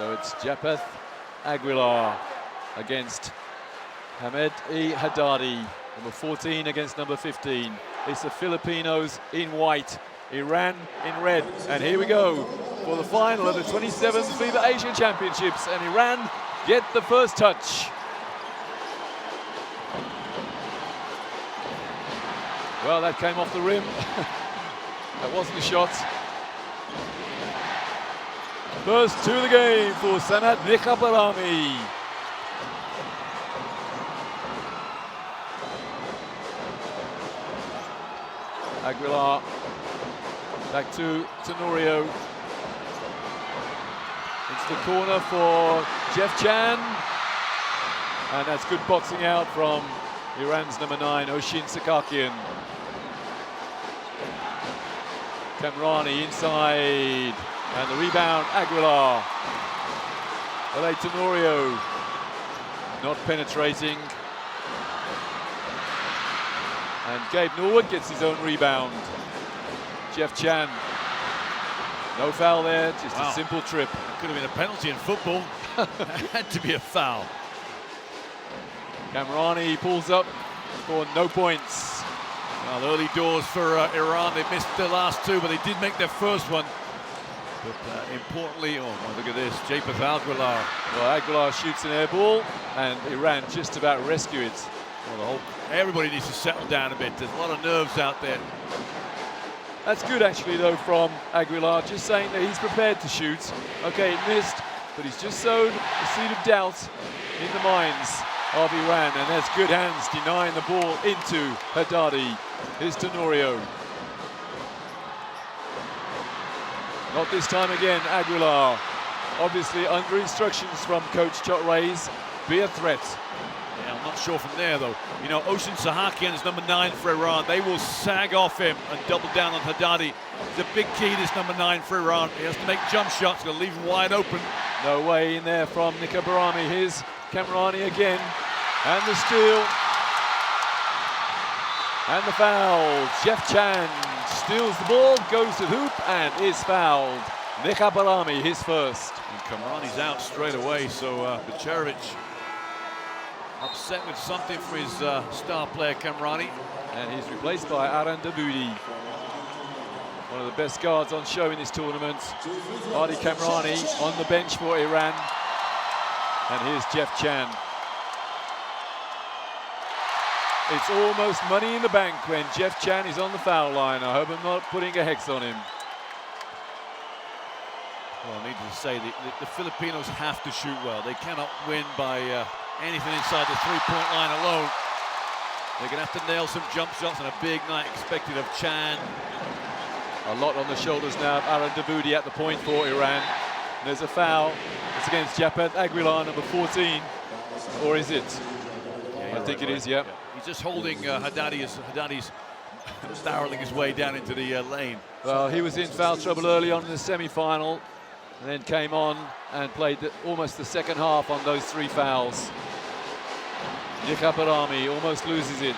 So it's Japeth Aguilar against Hamed Haddadi, number 14 against number 15. It's the Filipinos in white, Iran in red. And here we go for the final of the 27th FIBA Asian Championships. And Iran get the first touch. Well, that came off the rim. That wasn't a shot. First to the game for Sanat Nikhabarami. Aguilar back to Tenorio. Into the corner for Jeff Chan. And that's good boxing out from Iran's number 9, Oshin Sakakian. Kamrani inside. And the rebound, Aguilar. LA Tenorio not penetrating. And Gabe Norwood gets his own rebound. Jeff Chan. No foul there, just a simple trip. It could have been a penalty in football. It had to be a foul. Kamrani pulls up for no points. Well, early doors for Iran. They missed the last two, but they did make their first one. But importantly, oh, look at this, Japeth Aguilar. Well, Aguilar shoots an air ball, and Iran just about rescue it. Well, everybody needs to settle down a bit. There's a lot of nerves out there. That's good, actually, though, from Aguilar, just saying that he's prepared to shoot. Okay, it missed, but he's just sowed a seed of doubt in the minds of Iran, and that's good hands denying the ball into Haddadi. Here's Tenorio. Not this time again, Aguilar. Obviously under instructions from Coach Chotreys, be a threat. Yeah, I'm not sure from there though. You know, Oshin Sakakian is number 9 for Iran. They will sag off him and double down on Haddadi. It's a big key, this number 9 for Iran. He has to make jump shots, going to leave him wide open. No way in there from Nikhabarami. Here's Kamrani again. And the steal. And the foul. Jeff Chan steals the ball, goes to the hoop, and is fouled. Nikhabarami, his first. And Kamrani's out straight away, so Becherovic upset with something for his star player, Kamrani. And he's replaced by Aran Daboudi. One of the best guards on show in this tournament. Adi Kamrani on the bench for Iran. And here's Jeff Chan. It's almost money in the bank when Jeff Chan is on the foul line. I hope I'm not putting a hex on him. Well, needless to say, the Filipinos have to shoot well. They cannot win by anything inside the three-point line alone. They're going to have to nail some jump shots, and a big night expected of Chan. A lot on the shoulders now of Aran Daboudi at the point for Iran. And there's a foul. It's against Japeth Aguilar, number 14. Or is it? Yeah, I think it is, yeah. He's just holding Haddadi as Haddadi's barreling his way down into the lane. Well, he was in foul trouble early on in the semi-final, and then came on and played almost the second half on those 3 fouls. Nikhabarami almost loses it.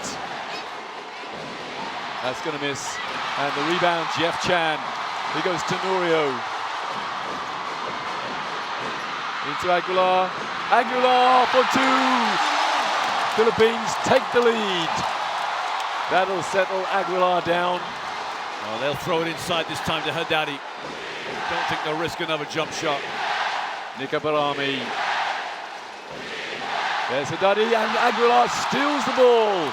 That's going to miss. And the rebound, Jeff Chan. Here goes Tenorio. Into Aguilar. Aguilar for 2. Philippines take the lead. That'll settle Aguilar down. Oh, they'll throw it inside this time to Haddadi. Don't think they'll risk another jump shot. Nikhabarami. There's Haddadi, and Aguilar steals the ball.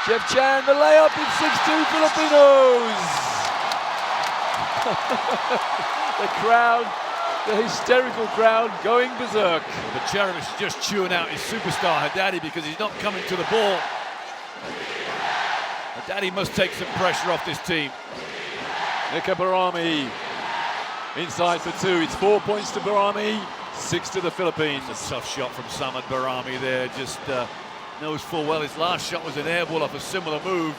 Jeff Chan, the layup, it's 6-2 Filipinos. The crowd, the hysterical crowd going berserk. Becherovic is just chewing out his superstar Haddadi because he's not coming to the ball. Haddadi must take some pressure off this team. Nikhabarami inside for 2. It's 4 points to Barami, 6 to the Philippines. It's a tough shot from Samad Barami there. Just knows full well his last shot was an air ball off a similar move.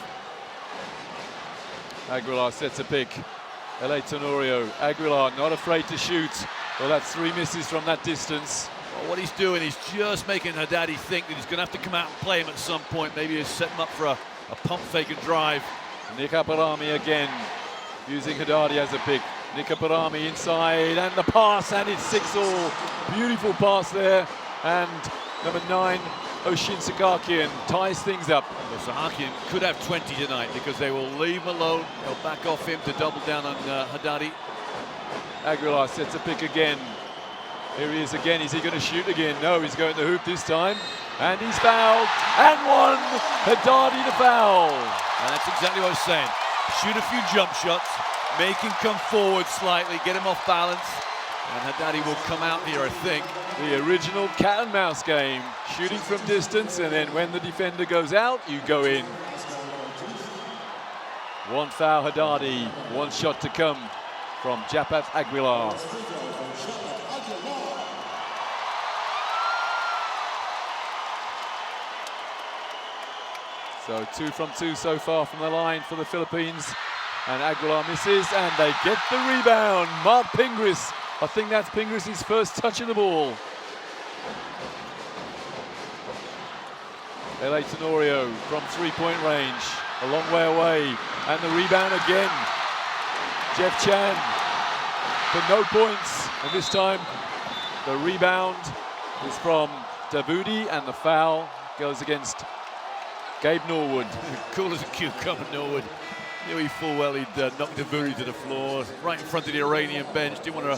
Aguilar sets a pick. LA Tenorio. Aguilar not afraid to shoot. Well, that's 3 misses from that distance. Well, what he's doing, he's just making Haddadi think that he's going to have to come out and play him at some point. Maybe he's setting him up for a pump fake and drive. Nikhabarami again, using Haddadi as a pick. Nikaparami inside, and the pass, and it's 6-all. Beautiful pass there, and number 9, Oshin Sakakian, ties things up. Well, Sahakian could have 20 tonight because they will leave him alone. They'll back off him to double down on Haddadi. Aguilar sets a pick again. Here he is again. Is he going to shoot again? No, he's going to hoop this time. And he's fouled. And one. Haddadi the foul. And that's exactly what I was saying. Shoot a few jump shots, make him come forward slightly, get him off balance. And Haddadi will come out here, I think. The original cat and mouse game. Shooting from distance, and then when the defender goes out, you go in. One foul, Haddadi. One shot to come from Japat Aguilar. So 2 from 2 so far from the line for the Philippines. And Aguilar misses, and they get the rebound. Mark Pingris. I think that's Pingris' first touch of the ball. LA Tenorio from 3-point range, a long way away. And the rebound again. Jeff Chan for no points. And this time, the rebound is from Davoudi, and the foul goes against Gabe Norwood. Cool as a cucumber, Norwood. Knew he full well he'd knocked Davoudi to the floor, right in front of the Iranian bench. Didn't want to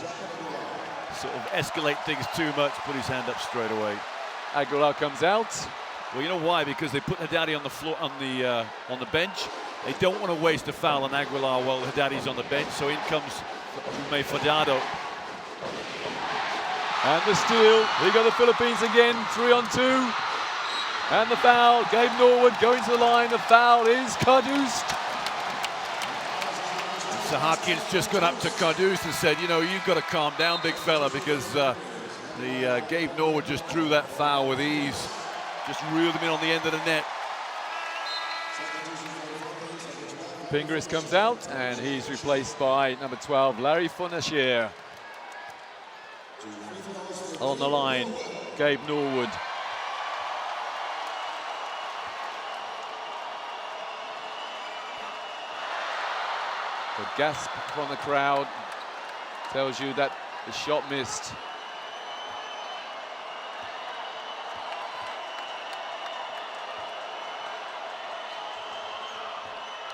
sort of escalate things too much, put his hand up straight away. Aguilar comes out. Well, you know why? Because they put Haddadi on the floor, on the bench. They don't want to waste a foul on Aguilar while Haddadi's on the bench. So in comes Jume Fadado. And the steal. Here go the Philippines again. 3-on-2. And the foul. Gabe Norwood going to the line. The foul is Caduce. Sahakian's just gone up to Caduce and said, you know, you've got to calm down, big fella, because Gabe Norwood just drew that foul with ease. Just reeled him in on the end of the net. Pingris comes out, and he's replaced by number 12, Larry Fonachier. On the line, Gabe Norwood. The gasp from the crowd tells you that the shot missed.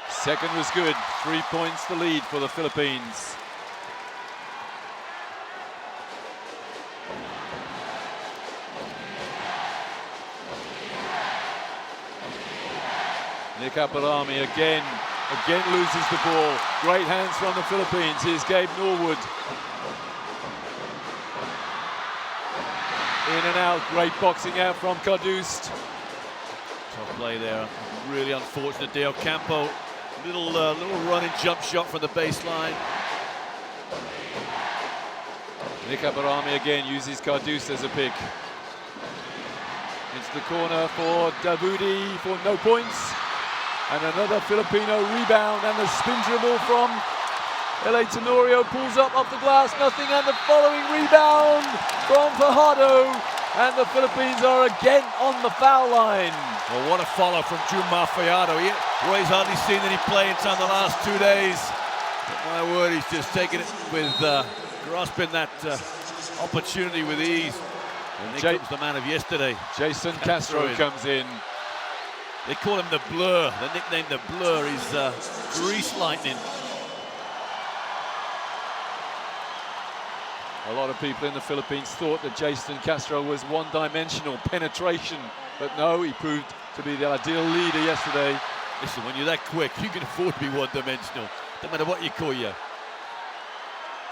Second was good. 3 points the lead for the Philippines. Nikaparami again loses the ball. Great hands from the Philippines. Here's Gabe Norwood. In and out, great boxing out from Caduce. Tough play there. Really unfortunate. Del Campo. Little running jump shot from the baseline. Nikaparami again uses Caduce as a pick. Into the corner for Davoudi for no points. And another Filipino rebound, and the spin dribble from LA Tenorio pulls up off the glass, nothing, and the following rebound from Fajardo. And the Philippines are again on the foul line. Well, what a follow from Juma Fajardo. He's hardly seen any play in the last 2 days. But my word, he's just taking it with grasping that opportunity with ease. And here comes the man of yesterday. Jason Castro comes in. They call him the Blur. The nickname the Blur. He's grease lightning. A lot of people in the Philippines thought that Jason Castro was one-dimensional penetration, but no, he proved to be the ideal leader yesterday. Listen, when you're that quick, you can afford to be one-dimensional. No matter what you call you.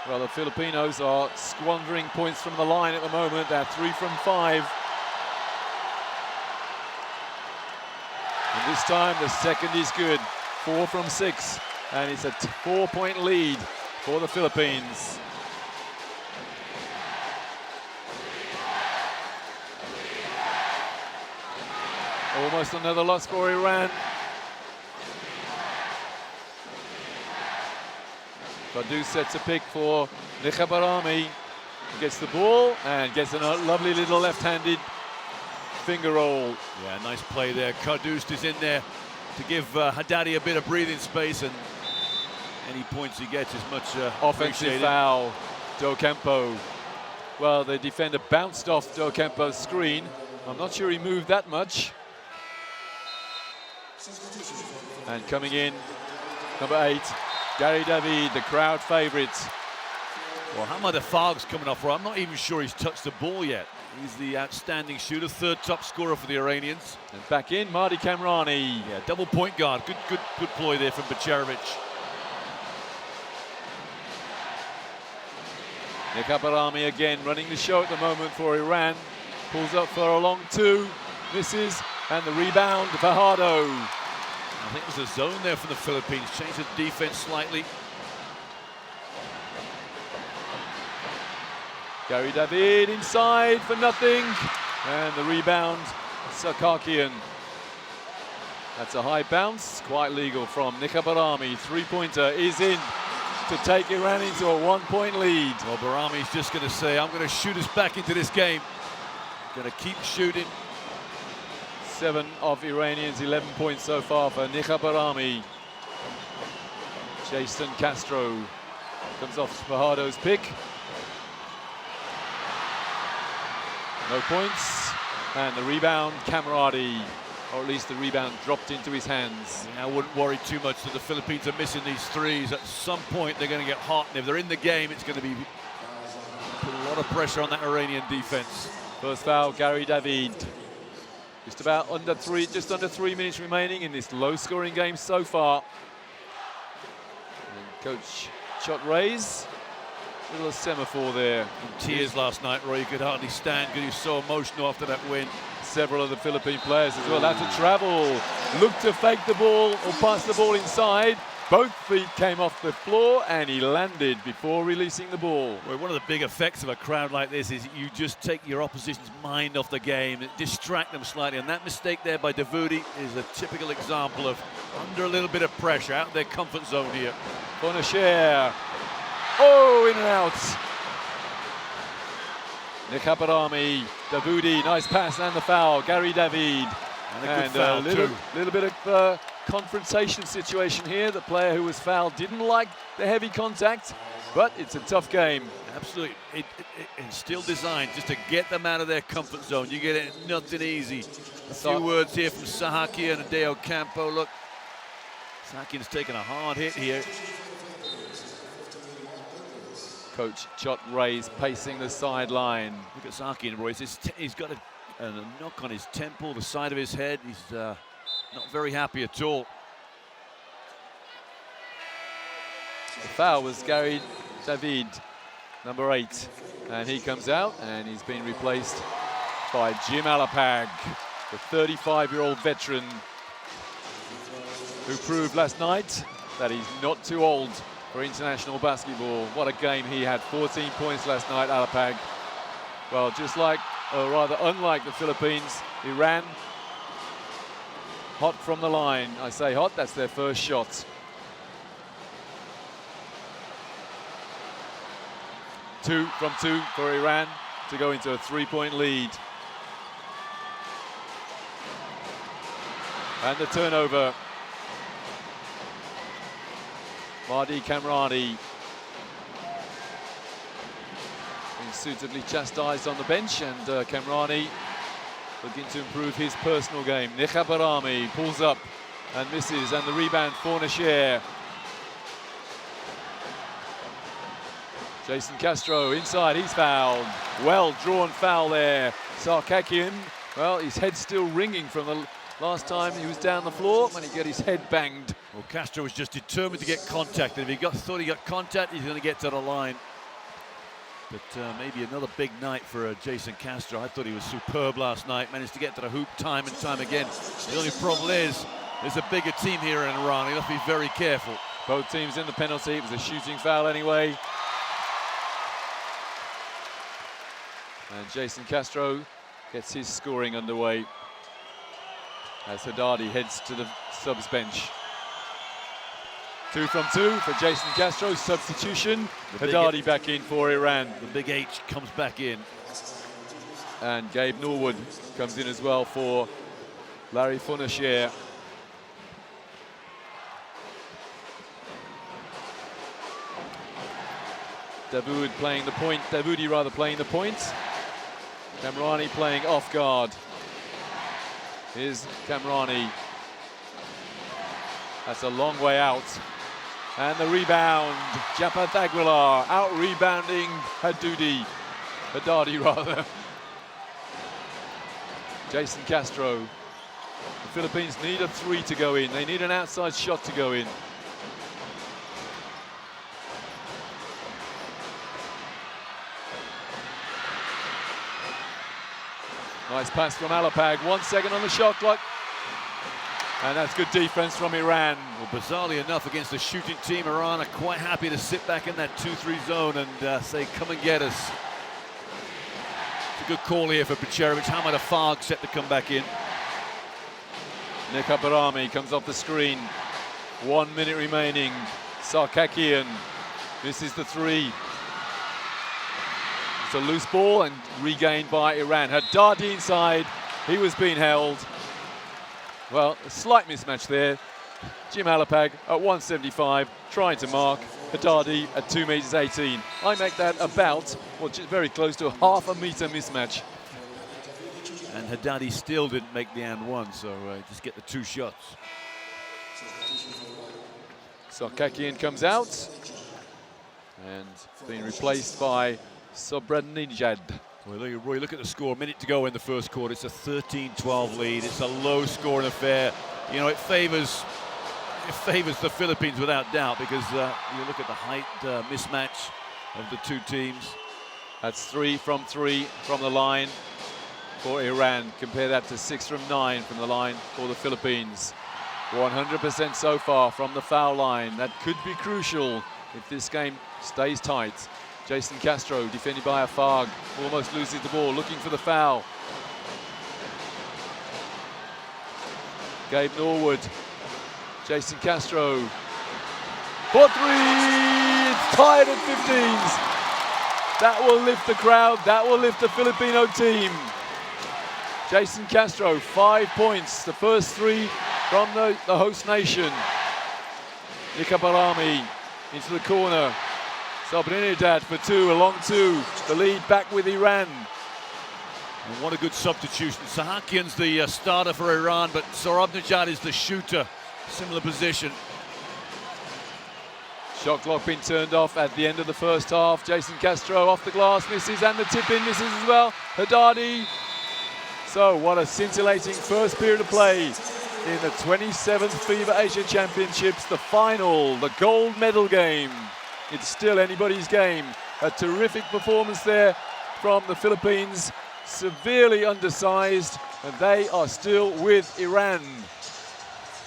Well, the Filipinos are squandering points from the line at the moment. They're 3 from 5. And this time, the second is good. 4 from 6. And it's a 4-point lead for the Philippines. Almost another loss for Iran. Caduce sets a pick for Nikaparami. Gets the ball and gets a lovely little left-handed finger roll. Yeah, nice play there. Caduce is in there to give Haddadi a bit of breathing space, and Any points he gets is much Offensive appreciated. foul, Docampo. Well, the defender bounced off Docampo's screen. I'm not sure he moved that much. And coming in, number 8, Gary David, the crowd favourite. Well, Hamad Afag's coming off. I'm not even sure he's touched the ball yet. He's the outstanding shooter, third top scorer for the Iranians. And back in, Mahdi Kamrani. Yeah, double point guard. Good ploy there from Bacerovic. Nika Barami again running the show at the moment for Iran. Pulls up for a long 2, misses, and the rebound, Fajardo. I think there's a zone there for the Philippines. Changed the defense slightly. Gary David inside for nothing. And the rebound, Sakakian. That's a high bounce, quite legal from Nika Barami. Three-pointer is in to take Iran into a 1-point lead. Well, Barami's just going to say, I'm going to shoot us back into this game. Going to keep shooting. 7 of Iranians, 11 points so far for Nika Barami. Jason Castro comes off Fajardo's pick. No points. And the rebound, Camaradi. Or at least the rebound dropped into his hands. I wouldn't worry too much that the Philippines are missing these threes. At some point, they're going to get hot. And if they're in the game, it's going to be put a lot of pressure on that Iranian defense. First foul, Gary David. Just under 3 minutes remaining in this low-scoring game so far. And Coach shot raise. Little semaphore there. In tears last night, Roy. You could hardly stand because he was so emotional after that win. Several of the Philippine players as well had to travel. Looked to fake the ball or pass the ball inside. Both feet came off the floor and he landed before releasing the ball. Well, one of the big effects of a crowd like this is you just take your opposition's mind off the game, distract them slightly, and that mistake there by Davudi is a typical example of under a little bit of pressure, out of their comfort zone here. Fonacher. Oh, in and out. Nika Barami, Davudi, nice pass and the foul. Gary David. And a good foul too. Little bit of confrontation situation here. The player who was fouled didn't like the heavy contact, but it's a tough game. Absolutely. It's still designed just to get them out of their comfort zone. You get it, nothing easy. A few words here from Sahaki and Adeo Campo. Look, Sahakian's taken a hard hit here. Coach Chot Ray's pacing the sideline. Look at Sahakian, Royce. He's got a knock on his temple, the side of his head. He's not very happy at all. The foul was Gary David, number 8. And he comes out and he's been replaced by Jim Alapag, the 35-year-old veteran who proved last night that he's not too old for international basketball. What a game he had. 14 points last night, Alapag. Well, just like, or rather unlike the Philippines, Iran, hot from the line. I say hot, that's their first shot. 2 from 2 for Iran to go into a 3-point lead. And the turnover. Mahdi Kamrani being suitably chastised on the bench, and Kamrani looking to improve his personal game. Nika Barami pulls up and misses, and the rebound for Nasher. Jason Castro inside, he's fouled. Well drawn foul there. Sarkakian, well, his head's still ringing from the last time he was down the floor when he got his head banged. Well, Castro was just determined to get contact. And if he thought he got contact, he's going to get to the line. But maybe another big night for Jason Castro. I thought he was superb last night. Managed to get to the hoop time and time again. The only problem is there's a bigger team here in Iran. He'll have to be very careful. Both teams in the penalty. It was a shooting foul anyway. And Jason Castro gets his scoring underway as Haddadi heads to the subs bench. 2 from 2 for Jason Castro, substitution. Haddadi back in for Iran. The big H comes back in. And Gabe Norwood comes in as well for Larry Fonacher. Dawood playing the point. Dawoodi rather playing the point. Kamrani playing off guard. Here's Kamrani. That's a long way out. And the rebound. Japath Aguilar out rebounding Haddadi rather. Jason Castro. The Philippines need a three to go in. They need an outside shot to go in. Nice pass from Alapag. 1 second on the shot clock. And that's good defense from Iran. Well, bizarrely enough, against a shooting team, Iran are quite happy to sit back in that 2-3 zone and say, come and get us. It's a good call here for Becherovic. Hamad Afag set to come back in. Nick Abarami comes off the screen. 1 minute remaining. Sarkakian misses the three. It's a loose ball and regained by Iran. Haddadi inside. He was being held. Well, a slight mismatch there. Jim Alapag at 175, trying to mark Haddadi at 2 meters 18. I make that about, well, just very close to a ½ meter mismatch. And Haddadi still didn't make the and one, so just get the 2 shots. Sarkakian comes out and being replaced by Sobranijad. Well, Roy, look at the score. A minute to go in the first quarter. It's a 13-12 lead. It's a low-scoring affair. You know, it favors the Philippines without doubt, because you look at the height mismatch of the two teams. That's 3 from the line for Iran. Compare that to 6 from 9 from the line for the Philippines. 100% so far from the foul line. That could be crucial if this game stays tight. Jason Castro, defended by Afag, almost loses the ball, looking for the foul. Gabe Norwood, Jason Castro, for 3, it's tied at 15s. That will lift the crowd, that will lift the Filipino team. Jason Castro, 5 points, the first 3 from the host nation. Nika Barami into the corner. Sobranidad for 2, a long 2. The lead back with Iran. And what a good substitution. Sahakian's the starter for Iran, but Sorabnejad is the shooter. Similar position. Shot clock being turned off at the end of the first half. Jason Castro off the glass, misses, and the tip-in misses as well. Haddadi. So what a scintillating first period of play in the 27th FIBA Asia Championships, the final, the gold medal game. It's still anybody's game. A terrific performance there from the Philippines, severely undersized, and they are still with Iran.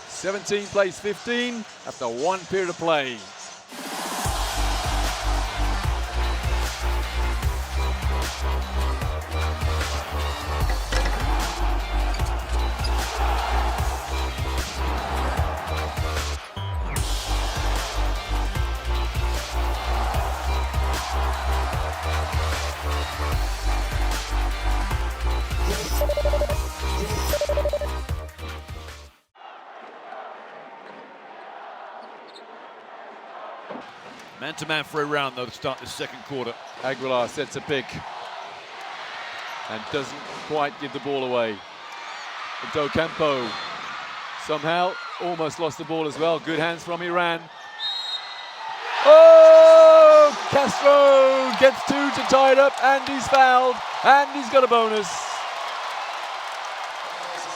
17 plays 15 after 1 period of play. Man-to-man for Iran, though, to start the second quarter. Aguilar sets a pick and doesn't quite give the ball away. Do Campo somehow almost lost the ball as well. Good hands from Iran. Oh! Castro gets 2 to tie it up, and he's fouled, and he's got a bonus.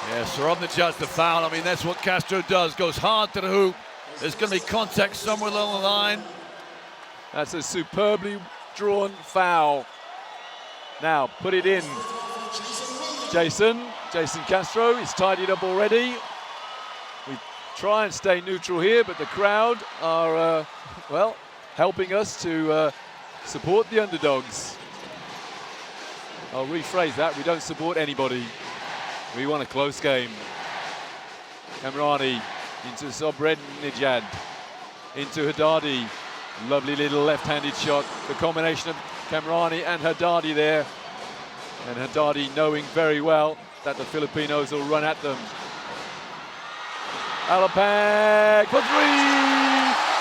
Yeah, Sorabnejad's the foul. I mean, that's what Castro does. Goes hard to the hoop. There's going to be contact somewhere along the line. That's a superbly drawn foul. Now, put it in. Jason Castro, he's tidied up already. We try and stay neutral here, but the crowd are, well, helping us to support the underdogs. I'll rephrase that, we don't support anybody. We want a close game. Kamrani into Sobranidad, into Haddadi. Lovely little left-handed shot. The combination of Kamrani and Haddadi there. And Haddadi knowing very well that the Filipinos will run at them. Alapag for 3!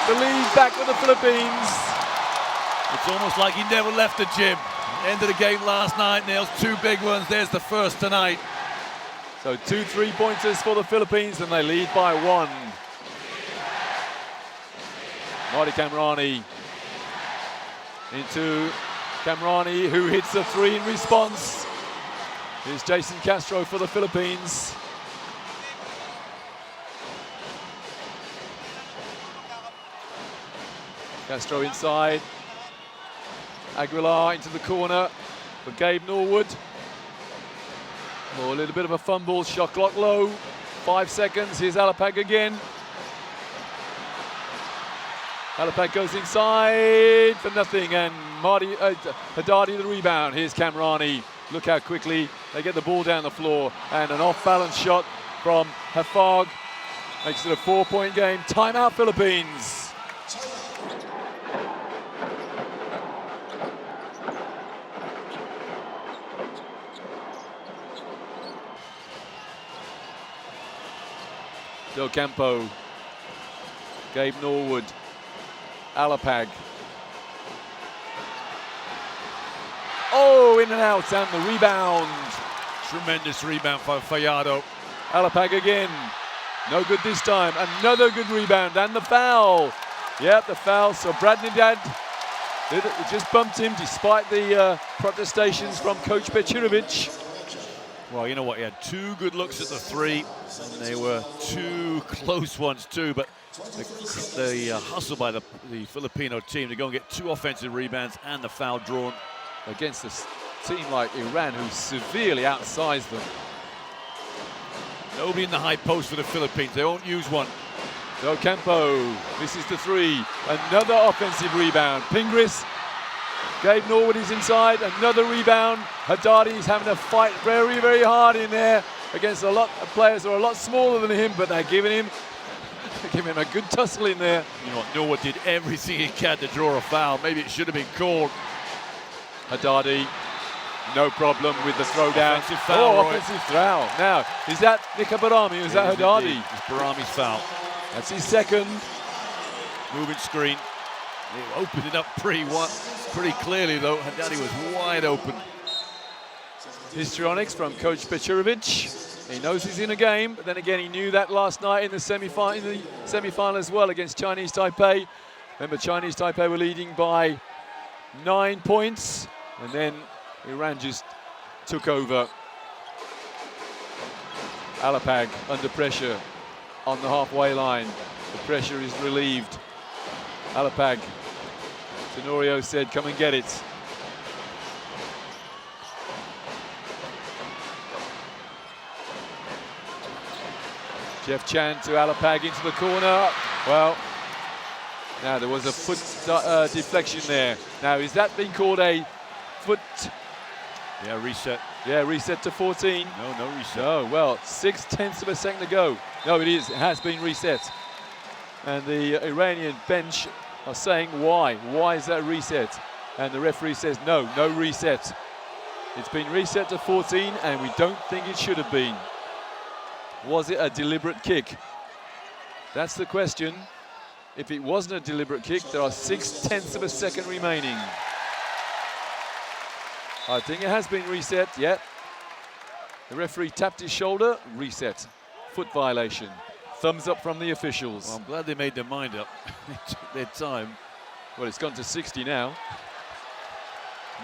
The lead back with the Philippines. It's almost like he never left the gym. End of the game last night, nails 2 big ones. There's the first tonight. So 2 3-pointers for the Philippines, and they lead by 1. Marty Kamrani into Kamrani, who hits a 3 in response. Here's Jason Castro for the Philippines. Castro inside. Aguilar into the corner for Gabe Norwood. Oh, a little bit of a fumble, shot clock low. 5 seconds, here's Alapag again. Alapag goes inside for nothing, and Marty Haddadi the rebound. Here's Kamrani. Look how quickly they get the ball down the floor, and an off-balance shot from Hafag makes it a 4-point game. Timeout, Philippines. Del Campo, Gabe Norwood, Alapag. Oh, in and out, and the rebound. Tremendous rebound for Fallado. Alapag again, no good this time. Another good rebound, and the foul. Yep, the foul. So Bradnidad, it just bumped him despite the protestations from Coach Pechirovic. Well, you know what? He had 2 good looks at the 3, and they were 2 close ones too. But the hustle by the Filipino team to go and get 2 offensive rebounds and the foul drawn against a team like Iran, who severely outsized them. Nobody in the high post for the Philippines. They won't use one. Del Campo, this is the 3. Another offensive rebound. Pingris. Gabe Norwood is inside, another rebound. Haddadi is having to fight very, very hard in there against a lot of players who are a lot smaller than him, but they're giving him a good tussle in there. You know what, Norwood did everything he can to draw a foul. Maybe it should have been called. Haddadi, no problem with the throwdown. Offensive foul, offensive foul. Now, is that Nika Barami or is that Haddadi? It's Barami's foul. That's his second. Moving screen. They opened it up pretty clearly, though. Haddadi was wide open. Histrionics from Coach Pechirovic. He knows he's in a game, but then again, he knew that last night in the semi-final as well against Chinese Taipei. Remember, Chinese Taipei were leading by 9 points, and then Iran just took over. Alapag under pressure on the halfway line. The pressure is relieved. Alapag. Tenorio said, come and get it. Jeff Chan to Alapag into the corner. Well, now there was a foot deflection there. Now, is that being called a foot? Yeah, reset. Yeah, reset to 14. No reset. Oh, well, 0.6 of a second to go. No, it is. It has been reset. And the Iranian bench are saying why? Why is that reset? And the referee says no reset. It's been reset to 14, and we don't think it should have been. Was it a deliberate kick? That's the question. If it wasn't a deliberate kick, there are 0.6 of a second remaining. I think it has been reset, yeah. The referee tapped his shoulder, reset. Foot violation. Thumbs up from the officials. Well, I'm glad they made their mind up. They took their time. Well, it's gone to 60 now.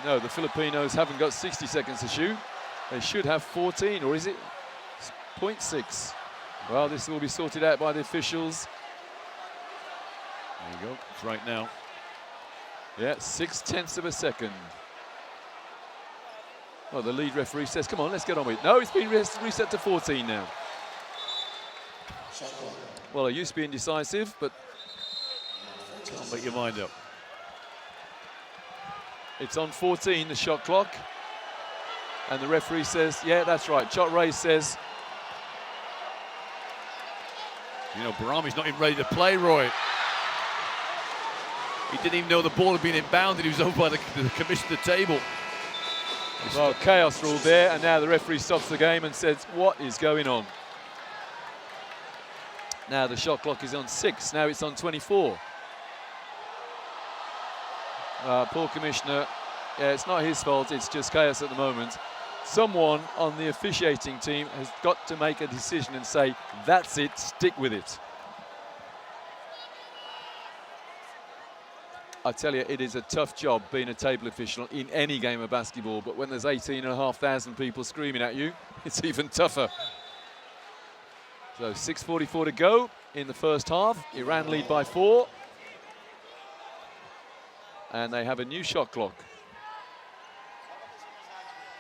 No, the Filipinos haven't got 60 seconds to shoot. They should have 14, or is it 0.6? Well, this will be sorted out by the officials. There you go. It's right now. Yeah, 0.6 of a second. Well, the lead referee says, come on, let's get on with it. No, it's been reset to 14 now. Well, it used to be indecisive, but can't make your mind up. It's on 14, the shot clock. And the referee says, yeah, that's right. Chot Ray says. You know, Barami's not even ready to play, Roy. He didn't even know the ball had been inbounded. He was over by the commissioner table. Well, chaos ruled there, and now the referee stops the game and says, what is going on? Now the shot clock is on 6. Now it's on 24. Poor commissioner. Yeah, it's not his fault, it's just chaos at the moment. Someone on the officiating team has got to make a decision and say, that's it, stick with it. I tell you, it is a tough job being a table official in any game of basketball, but when there's 18,500 people screaming at you, it's even tougher. So 6:44 to go in the first half. Iran lead by 4. And they have a new shot clock.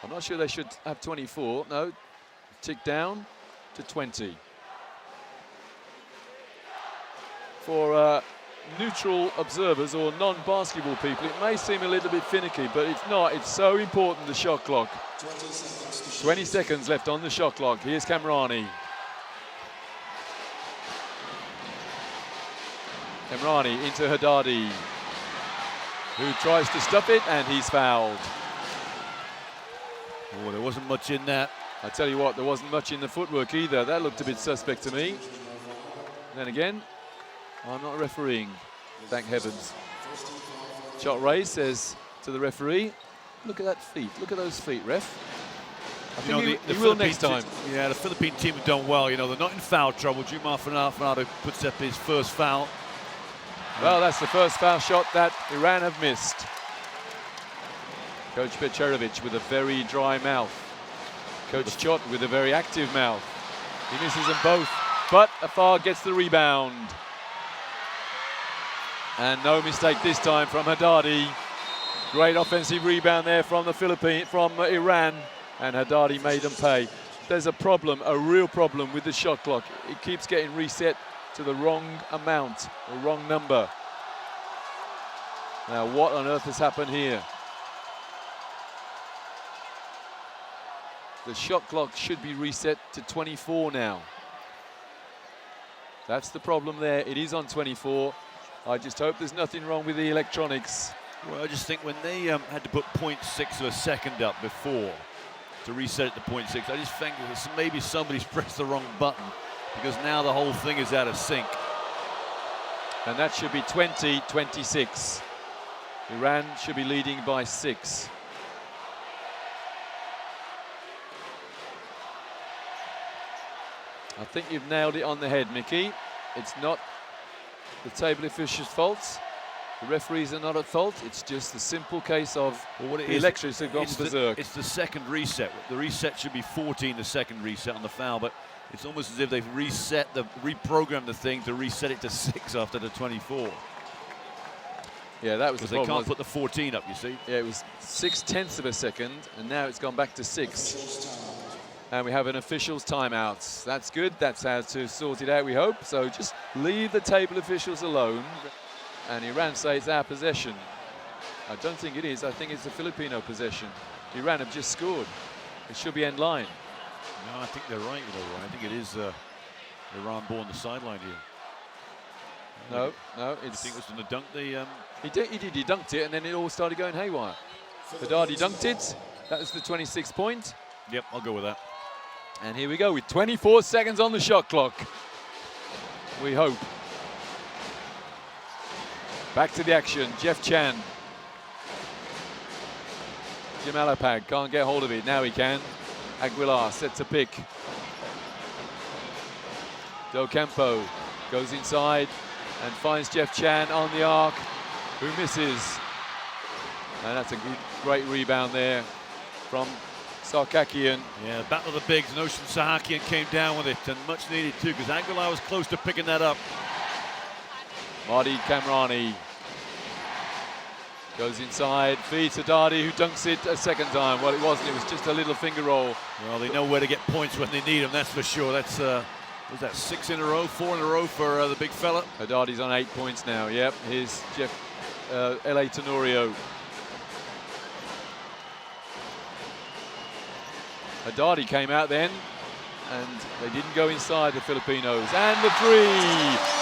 I'm not sure they should have 24. No, tick down to 20. For neutral observers or non-basketball people, it may seem a little bit finicky, but it's not. It's so important, the shot clock. 20 seconds left on the shot clock. Here's Kamrani. Kamrani into Haddadi, who tries to stop it, and he's fouled. Oh, there wasn't much in that. I tell you what, there wasn't much in the footwork either. That looked a bit suspect to me. Then again, I'm not refereeing, thank heavens. Shot Ray says to the referee, look at that feet, look at those feet, ref. I think he will next time. Yeah, the Philippine team have done well. You know, they're not in foul trouble. Jumar Fernando puts up his first foul. Well, that's the first foul shot that Iran have missed. Coach Pecherovic with a very dry mouth. Coach Chot with a very active mouth. He misses them both, but Afar gets the rebound. And no mistake this time from Haddadi. Great offensive rebound there from Iran, and Haddadi made them pay. There's a problem, a real problem with the shot clock. It keeps getting reset to the wrong amount, the wrong number. Now, what on earth has happened here? The shot clock should be reset to 24 now. That's the problem there. It is on 24. I just hope there's nothing wrong with the electronics. Well, I just think when they had to put 0.6 of a second up before to reset it to 0.6, I just think maybe somebody's pressed the wrong button, because now the whole thing is out of sync. And that should be 20-26. Iran should be leading by 6. I think you've nailed it on the head, Mickey. It's not the table officials' faults. The referees are not at fault. It's just the simple case of the electrics have gone berserk. It's the second reset. The reset should be 14, the second reset on the foul, but it's almost as if they've reprogrammed the thing to reset it to 6 after the 24. Yeah, that was the problem. Because they can't put the 14 up, you see. Yeah, it was 0.6 of a second, and now it's gone back to 6. And we have an officials timeout. That's good. That's how to sort it out, we hope. So just leave the table officials alone. And Iran say it's our possession. I don't think it is. I think it's a Filipino possession. Iran have just scored. It should be end line. No, I think they're right, you know. I think it is Iran ball on the sideline here. No, it's... I think it was going to dunk the... He dunked it, and then it all started going haywire. Haddadi dunked it. That was the 26th point. Yep, I'll go with that. And here we go with 24 seconds on the shot clock. We hope. Back to the action. Jeff Chan. Jim Alapag can't get hold of it. Now he can. Aguilar sets a pick. Del Campo goes inside and finds Jeff Chan on the arc, who misses. And that's a great rebound there from Sarkakian. Yeah, battle of the bigs, and Ocean Sahakian came down with it, and much needed too, because Aguilar was close to picking that up. Mardi Kamrani goes inside, feeds Haddadi, who dunks it a second time. Well, it wasn't, it was just a little finger roll. Well, they know where to get points when they need them, that's for sure. That's, was that 6 in a row, 4 in a row for the big fella? Haddadi's on 8 points now, yep. Here's Jeff L.A. Tenorio. Haddadi came out then, and they didn't go inside, the Filipinos. And the 3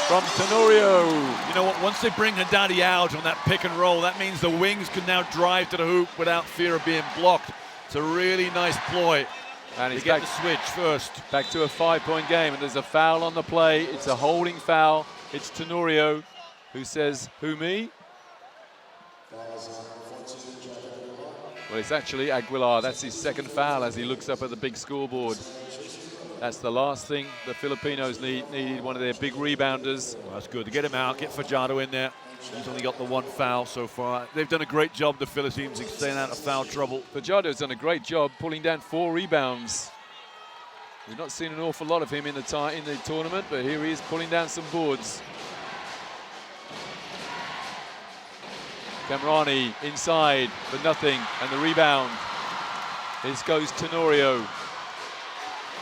from Tenorio. You know what, once they bring Haddadi out on that pick and roll, that means the wings can now drive to the hoop without fear of being blocked. It's a really nice ploy. And it's back to switch first. Back to a 5-point game, and there's a foul on the play. It's a holding foul. It's Tenorio who says, who, me? Well, it's actually Aguilar. That's his second foul as he looks up at the big scoreboard. That's the last thing the Filipinos needed, one of their big rebounders. Well, that's good to get him out, get Fajardo in there. He's only got the one foul so far. They've done a great job, the Philippines, in staying out of foul trouble. Fajardo's done a great job pulling down 4 rebounds. We've not seen an awful lot of him in the tournament, but here he is pulling down some boards. Camrani inside for nothing, and the rebound. This goes Tenorio.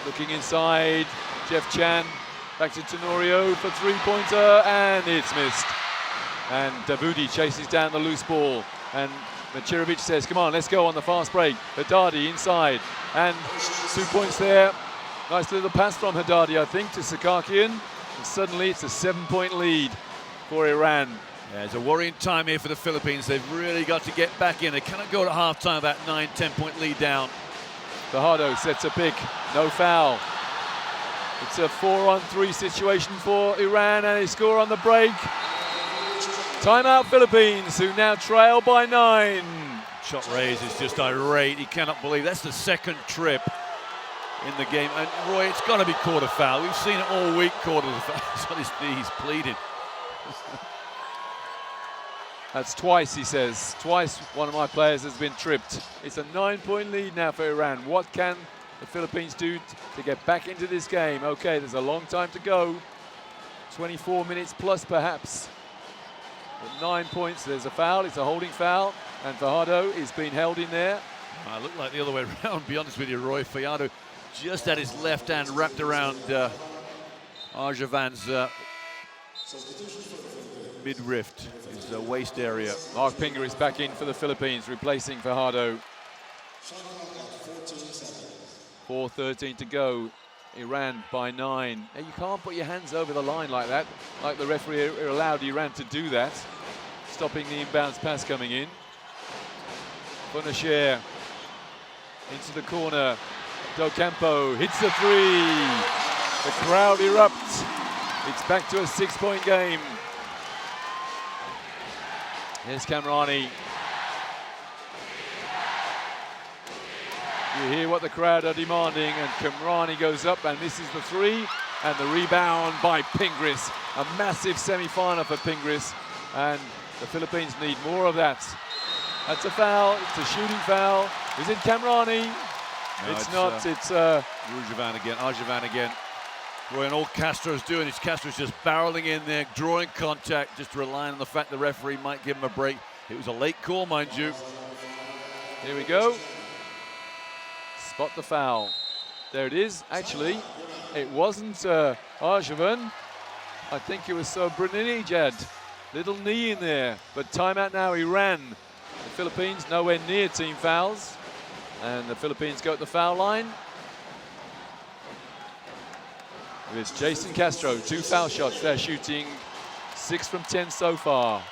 Looking inside, Jeff Chan. Back to Tenorio for three-pointer, and it's missed. And Davudi chases down the loose ball, and Macirovic says, come on, let's go on the fast break. Haddadi inside, and 2 points there. Nice little pass from Haddadi, I think, to Sakakian. And suddenly it's a 7-point lead for Iran. Yeah, it's a worrying time here for the Philippines. They've really got to get back in. They cannot go at half-time that 9-10-point lead down. Fajardo sets a pick, no foul. It's a 4-on-3 situation for Iran, and they score on the break. Timeout Philippines, who now trail by 9. Shot Reyes is just irate. He cannot believe that's the second trip in the game. And Roy, it's got to be called a foul. We've seen it all week, called a foul. He's on his knees pleading. That's twice, he says. Twice one of my players has been tripped. It's a 9-point lead now for Iran. What can the Philippines do to get back into this game? Okay, there's a long time to go. 24 minutes plus perhaps. But 9 points, there's a foul. It's a holding foul. And Fajardo is being held in there. It looked like the other way around, to be honest with you, Roy. Fajardo just had his left hand wrapped around Arjavan's midriff, his waist area. Mark Pinger is back in for the Philippines, replacing Fajardo. 4:13 to go. Iran by 9. Now, you can't put your hands over the line like that, like the referee allowed Iran to do that, stopping the inbounds pass coming in. Bonasher into the corner. Docampo hits the 3. The crowd erupts. It's back to a 6-point game. Here's Camrani. You hear what the crowd are demanding, and Camrani goes up and misses the 3, and the rebound by Pingris. A massive semi-final for Pingris, and the Philippines need more of that. That's a foul. It's a shooting foul. Is it Camrani? No, it's not. It's Arjavan again. Roy, and all Castro's doing is Castro's just barreling in there, drawing contact, just relying on the fact the referee might give him a break. It was a late call, mind you. Here we go. Spot the foul. There it is. Actually, it wasn't Arjavan. I think it was Sobranijad. Little knee in there. But timeout now, Iran. The Philippines nowhere near team fouls. And the Philippines go at the foul line. It's Jason Castro, 2 foul shots. They're shooting 6 from 10 so far.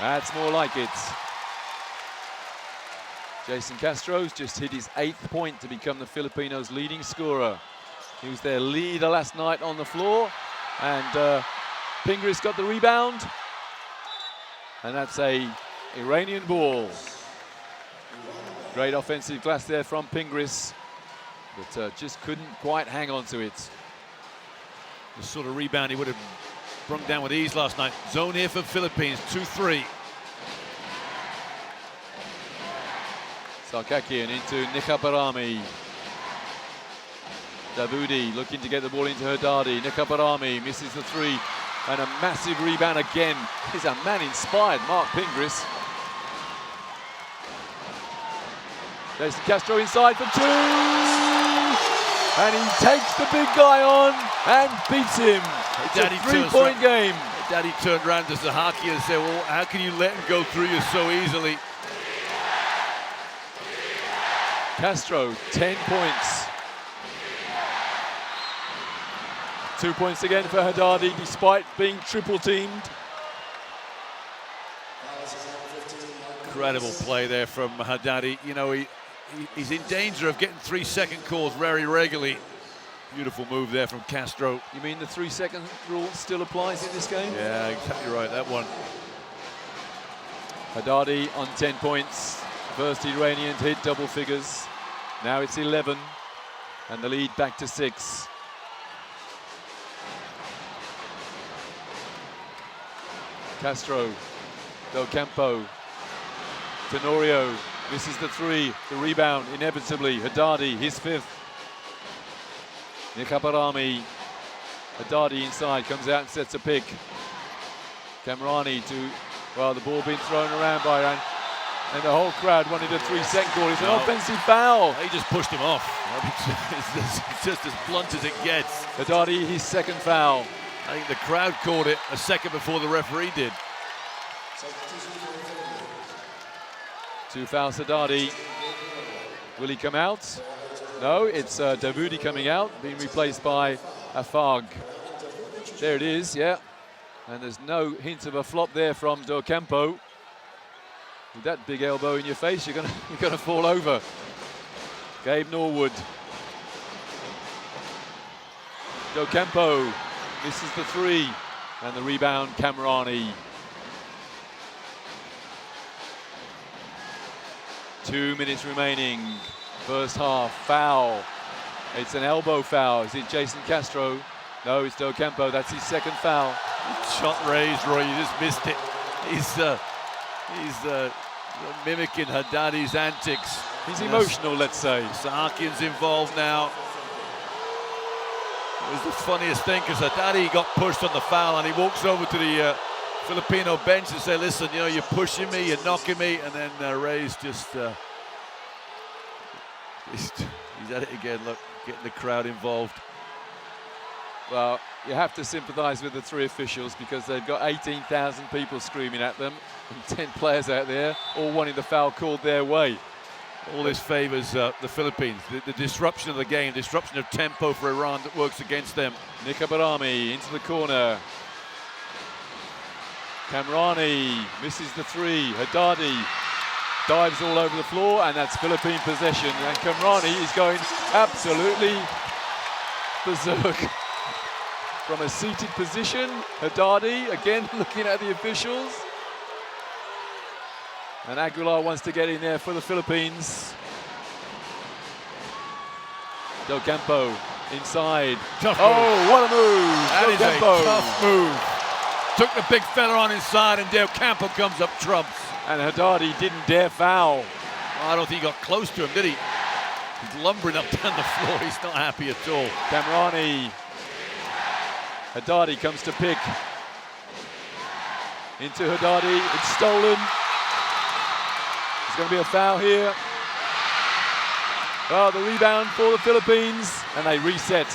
That's more like it. Jason Castro's just hit his 8th point to become the Filipinos' leading scorer. He was their leader last night on the floor. And Pingris got the rebound. And that's a Iranian ball. Great offensive glass there from Pingris, but just couldn't quite hang on to it. The sort of rebound he would have brung down with ease last night. Zone here for Philippines, 2-3. Sarkakian into Nikabarami. Davudi looking to get the ball into Haddadi. Nikabarami misses the 3, and a massive rebound again. He's a man-inspired Mark Pingris. Jason Castro inside for 2, and he takes the big guy on and beats him. It's a 3-point game. Daddy turned around to Sahaki and said, well, how can you let him go through you so easily? Castro, 10 points. 2 points again for Haddadi, despite being triple teamed. Incredible play there from Haddadi. You know, he's in danger of getting 3-second calls very regularly. Beautiful move there from Castro. You mean the 3-second rule still applies in this game? Yeah, exactly right, that one. Haddadi on 10 points. First Iranian to hit double figures. Now it's 11, and the lead back to 6. Castro, Del Campo, Tenorio misses the 3. The rebound inevitably. Haddadi, his 5th. Nikabarami. Haddadi inside, comes out and sets a pick. Kamrani to, well, the ball being thrown around by Iran, and the whole crowd wanted a 3-second call. It's an offensive foul. He just pushed him off. It's just as blunt as it gets. Haddadi, his 2nd foul. I think the crowd called it a second before the referee did. 2 fouls, Haddadi. Will he come out? No, it's Davoudi coming out, being replaced by Afag. There it is, yeah. And there's no hint of a flop there from Del Campo. With that big elbow in your face, you're gonna fall over. Gabe Norwood. Del Campo misses the 3, and the rebound, Kamrani. 2 minutes remaining. First half, foul. It's an elbow foul. Is it Jason Castro? No, it's Del Campo. That's his 2nd foul. Shot raised, Roy. You just missed it. He's mimicking Haddadi's antics. He's emotional, let's say. Sahakian's involved now. It was the funniest thing because Haddadi got pushed on the foul, and he walks over to the Filipino bench and says, "Listen, you know, you're pushing me, you're knocking me," and then Ray's just he's at it again. Look, getting the crowd involved. Well, you have to sympathise with the 3 officials because they've got 18,000 people screaming at them and 10 players out there all wanting the foul called their way. All this favours the Philippines. The disruption of the game, disruption of tempo for Iran that works against them. Nikabarami into the corner. Kamrani misses the 3. Haddadi dives all over the floor, and that's Philippine possession. And Kamrani is going absolutely berserk. From a seated position, Haddadi again looking at the officials. And Aguilar wants to get in there for the Philippines. Del Campo inside. Tough oh, move. what a move! That Del is Campo. a tough move. Took the big fella on inside, and Del Campo comes up trumps. And Haddadi didn't dare foul. I don't think he got close to him, did he? He's lumbering up down the floor. He's not happy at all. Kamrani. Haddadi comes to pick. Into Haddadi. It's stolen. There's going to be a foul here. Oh, the rebound for the Philippines. And they reset.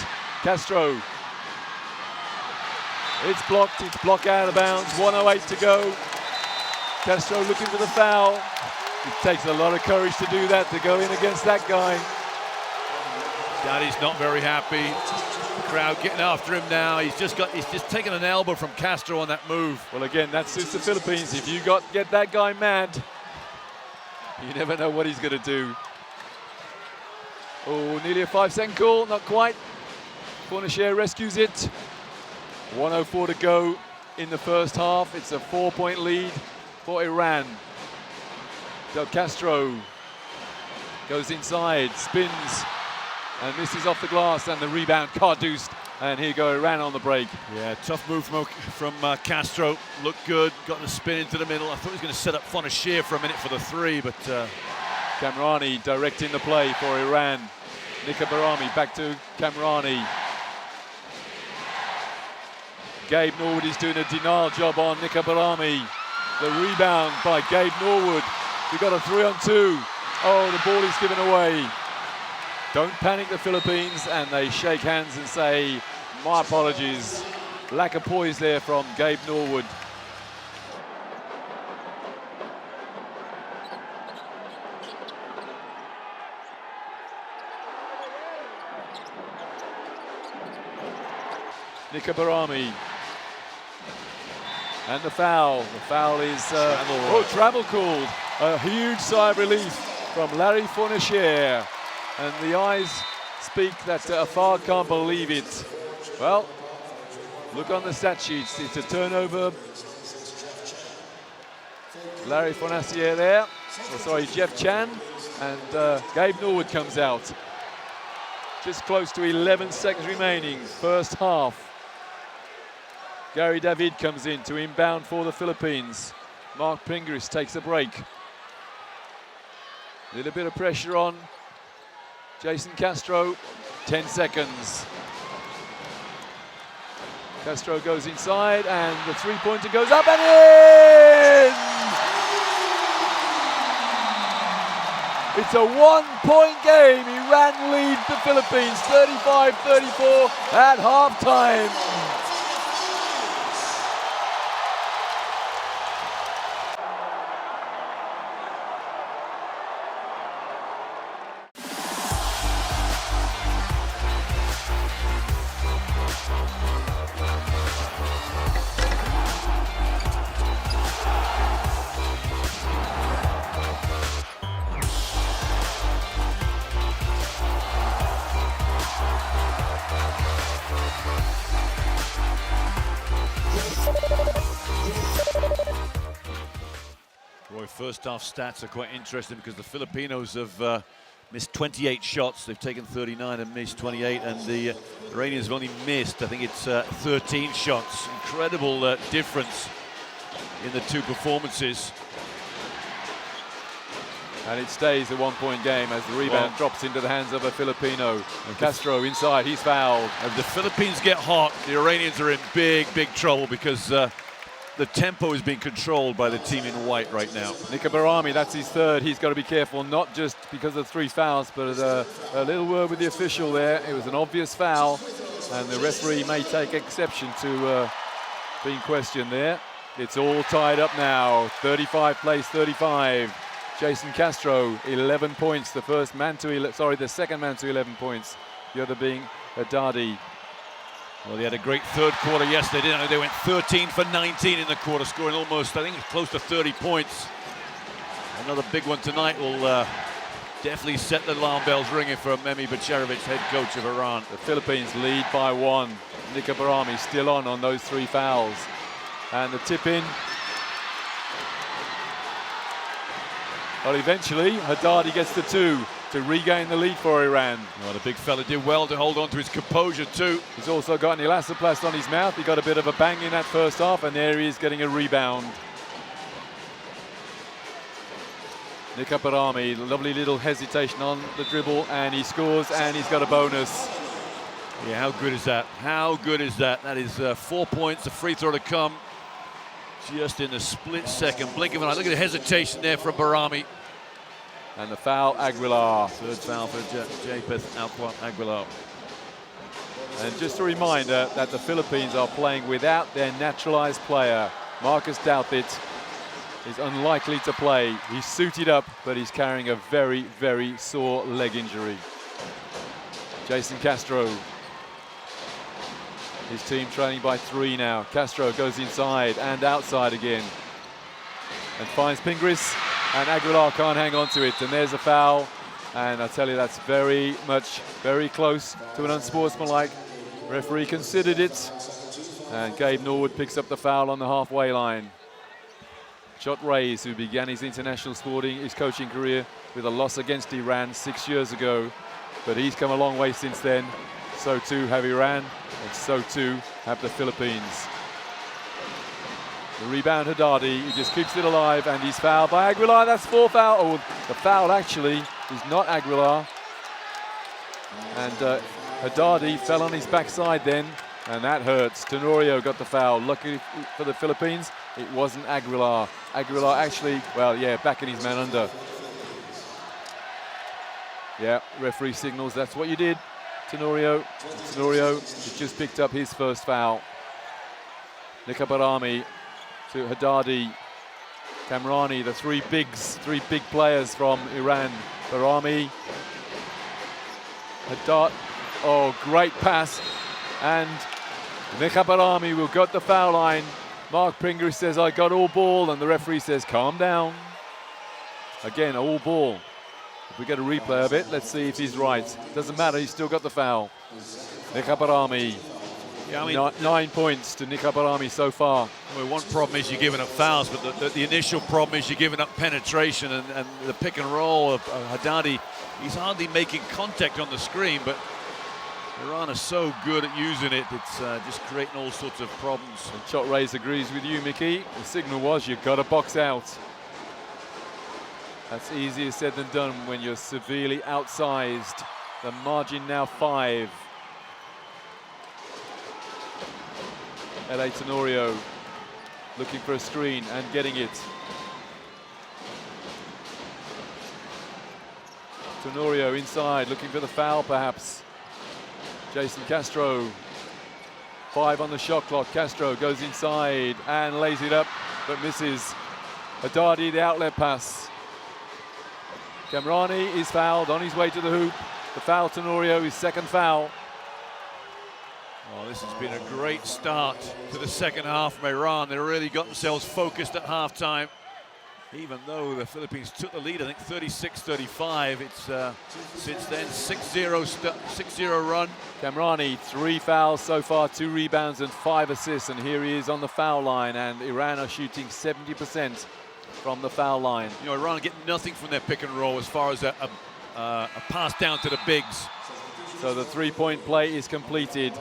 Castro. It's blocked out of bounds. 1:08 to go. Castro looking for the foul. It takes a lot of courage to do that, to go in against that guy. Daddy's not very happy. The crowd getting after him now. He's just taken an elbow from Castro on that move. Well, again, that suits the Philippines. If you get that guy mad, you never know what he's going to do. Oh, nearly a 5-second call, not quite. Fornacier rescues it. 1:04 to go in the first half. It's a 4-point lead for Iran. Del Castro goes inside, spins, and misses off the glass, and the rebound Carduced. And here you go, Iran on the break. Yeah, tough move from Castro. Looked good, got the spin into the middle. I thought he was going to set up Fornacier for a minute for the 3, but Kamrani directing the play for Iran. Nikabarami back to Kamrani. Gabe Norwood is doing a denial job on Nikabarami. The rebound by Gabe Norwood. We got a 3-on-2. Oh, the ball is given away. Don't panic, the Philippines, and they shake hands and say, my apologies. Lack of poise there from Gabe Norwood. Nikabarami. And the foul. The foul is travel called. A huge sigh of relief from Larry Fornacier. And the eyes speak that Afar can't believe it. Well, look on the stat sheets. It's a turnover Larry Fonacier there. Oh, sorry, Jeff Chan. And Gabe Norwood comes out. Just close to 11 seconds remaining, first half. Gary David comes in to inbound for the Philippines. Mark Pingris takes a break. A little bit of pressure on Jason Castro, 10 seconds. Castro goes inside and the three-pointer goes up and in! It's a one-point game. Iran lead the Philippines 35-34 at halftime. Roy, first half stats are quite interesting because the Filipinos have missed 28 shots. They've taken 39 and missed 28, and the Iranians have only missed, I think it's 13 shots. Incredible difference in the two performances. And it stays a one-point game as the rebound drops into the hands of a Filipino. Castro inside, he's fouled. If the Philippines get hot, the Iranians are in big trouble because the tempo is being controlled by the team in white right now. Nika Barami, that's his third. He's got to be careful, not just because of 3 fouls, but a little word with the official there. It was an obvious foul, and the referee may take exception to being questioned there. It's all tied up now. 35 plays 35. Jason Castro, 11 points. The second man to 11 points. The other being Haddadi. Well, they had a great third quarter yesterday, didn't they? They went 13 for 19 in the quarter, scoring almost, I think it's close to 30 points. Another big one tonight will definitely set the alarm bells ringing for Memi Bacharovic, head coach of Iran. The Philippines lead by 1. Nika Barami still on those 3 fouls. And the tip in. Well, eventually, Haddadi gets the 2 to regain the lead for Iran. Well, the big fella did well to hold on to his composure too. He's also got an elastoplast on his mouth. He got a bit of a bang in that first half, and there he is getting a rebound. Nika Barami, lovely little hesitation on the dribble, and he scores, and he's got a bonus. Yeah, how good is that? How good is that? That is 4 points, a free throw to come just in a split second, blink of an eye. Look at the hesitation there from Barami. And the foul, Aguilar. Third foul for Japeth Aguilar. And just a reminder that the Philippines are playing without their naturalized player. Marcus Douthit is unlikely to play. He's suited up, but he's carrying a very sore leg injury. Jason Castro. His team trailing by 3 now. Castro goes inside and outside again. And finds Pingris. And Aguilar can't hang on to it, and there's a foul. And I tell you, that's very close to an unsportsmanlike. Referee considered it, and Gabe Norwood picks up the foul on the halfway line. Chot Reyes, who began his his coaching career with a loss against Iran 6 years ago, but he's come a long way since then. So too have Iran, and so too have the Philippines. The rebound, Haddadi, he just keeps it alive, and he's fouled by Aguilar. That's 4 foul. Oh, the foul actually is not Aguilar. And Haddadi fell on his backside then, and that hurts. Tenorio got the foul. Luckily for the Philippines, it wasn't Aguilar. Aguilar actually, well, yeah, backing his man under. Yeah, referee signals, that's what you did. Tenorio has just picked up his first foul. Nika Barami to Haddadi, Kamrani, the 3 big players from Iran. Barami, Haddad, oh, great pass, and Nika Barami will got the foul line. Mark Pingris says, I got all ball, and the referee says, calm down. Again, all ball. If we get a replay of it, let's see if he's right. Doesn't matter, he's still got the foul. Nika Barami Yeah, I mean, 9 points to Nika Barami so far. Well, one problem is you're giving up fouls, but the initial problem is you're giving up penetration, and the pick and roll of Haddadi, he's hardly making contact on the screen, but Iran are so good at using it, it's just creating all sorts of problems. And Shot Rays agrees with you, Mickey. The signal was you've got to box out. That's easier said than done when you're severely outsized. The margin now 5. LA Tenorio looking for a screen and getting it. Tenorio inside, looking for the foul perhaps. Jason Castro, 5 on the shot clock. Castro goes inside and lays it up, but misses. Haddadi, the outlet pass. Kamrani is fouled on his way to the hoop. The foul, Tenorio, his second foul. Oh, this has been a great start to the second half from Iran. They really got themselves focused at halftime. Even though the Philippines took the lead, I think 36-35. It's since then 6-0 run. Kamrani, 3 fouls so far, 2 rebounds and 5 assists, and here he is on the foul line, and Iran are shooting 70% from the foul line. You know, Iran get nothing from their pick and roll as far as a pass down to the bigs. So the 3-point play is completed.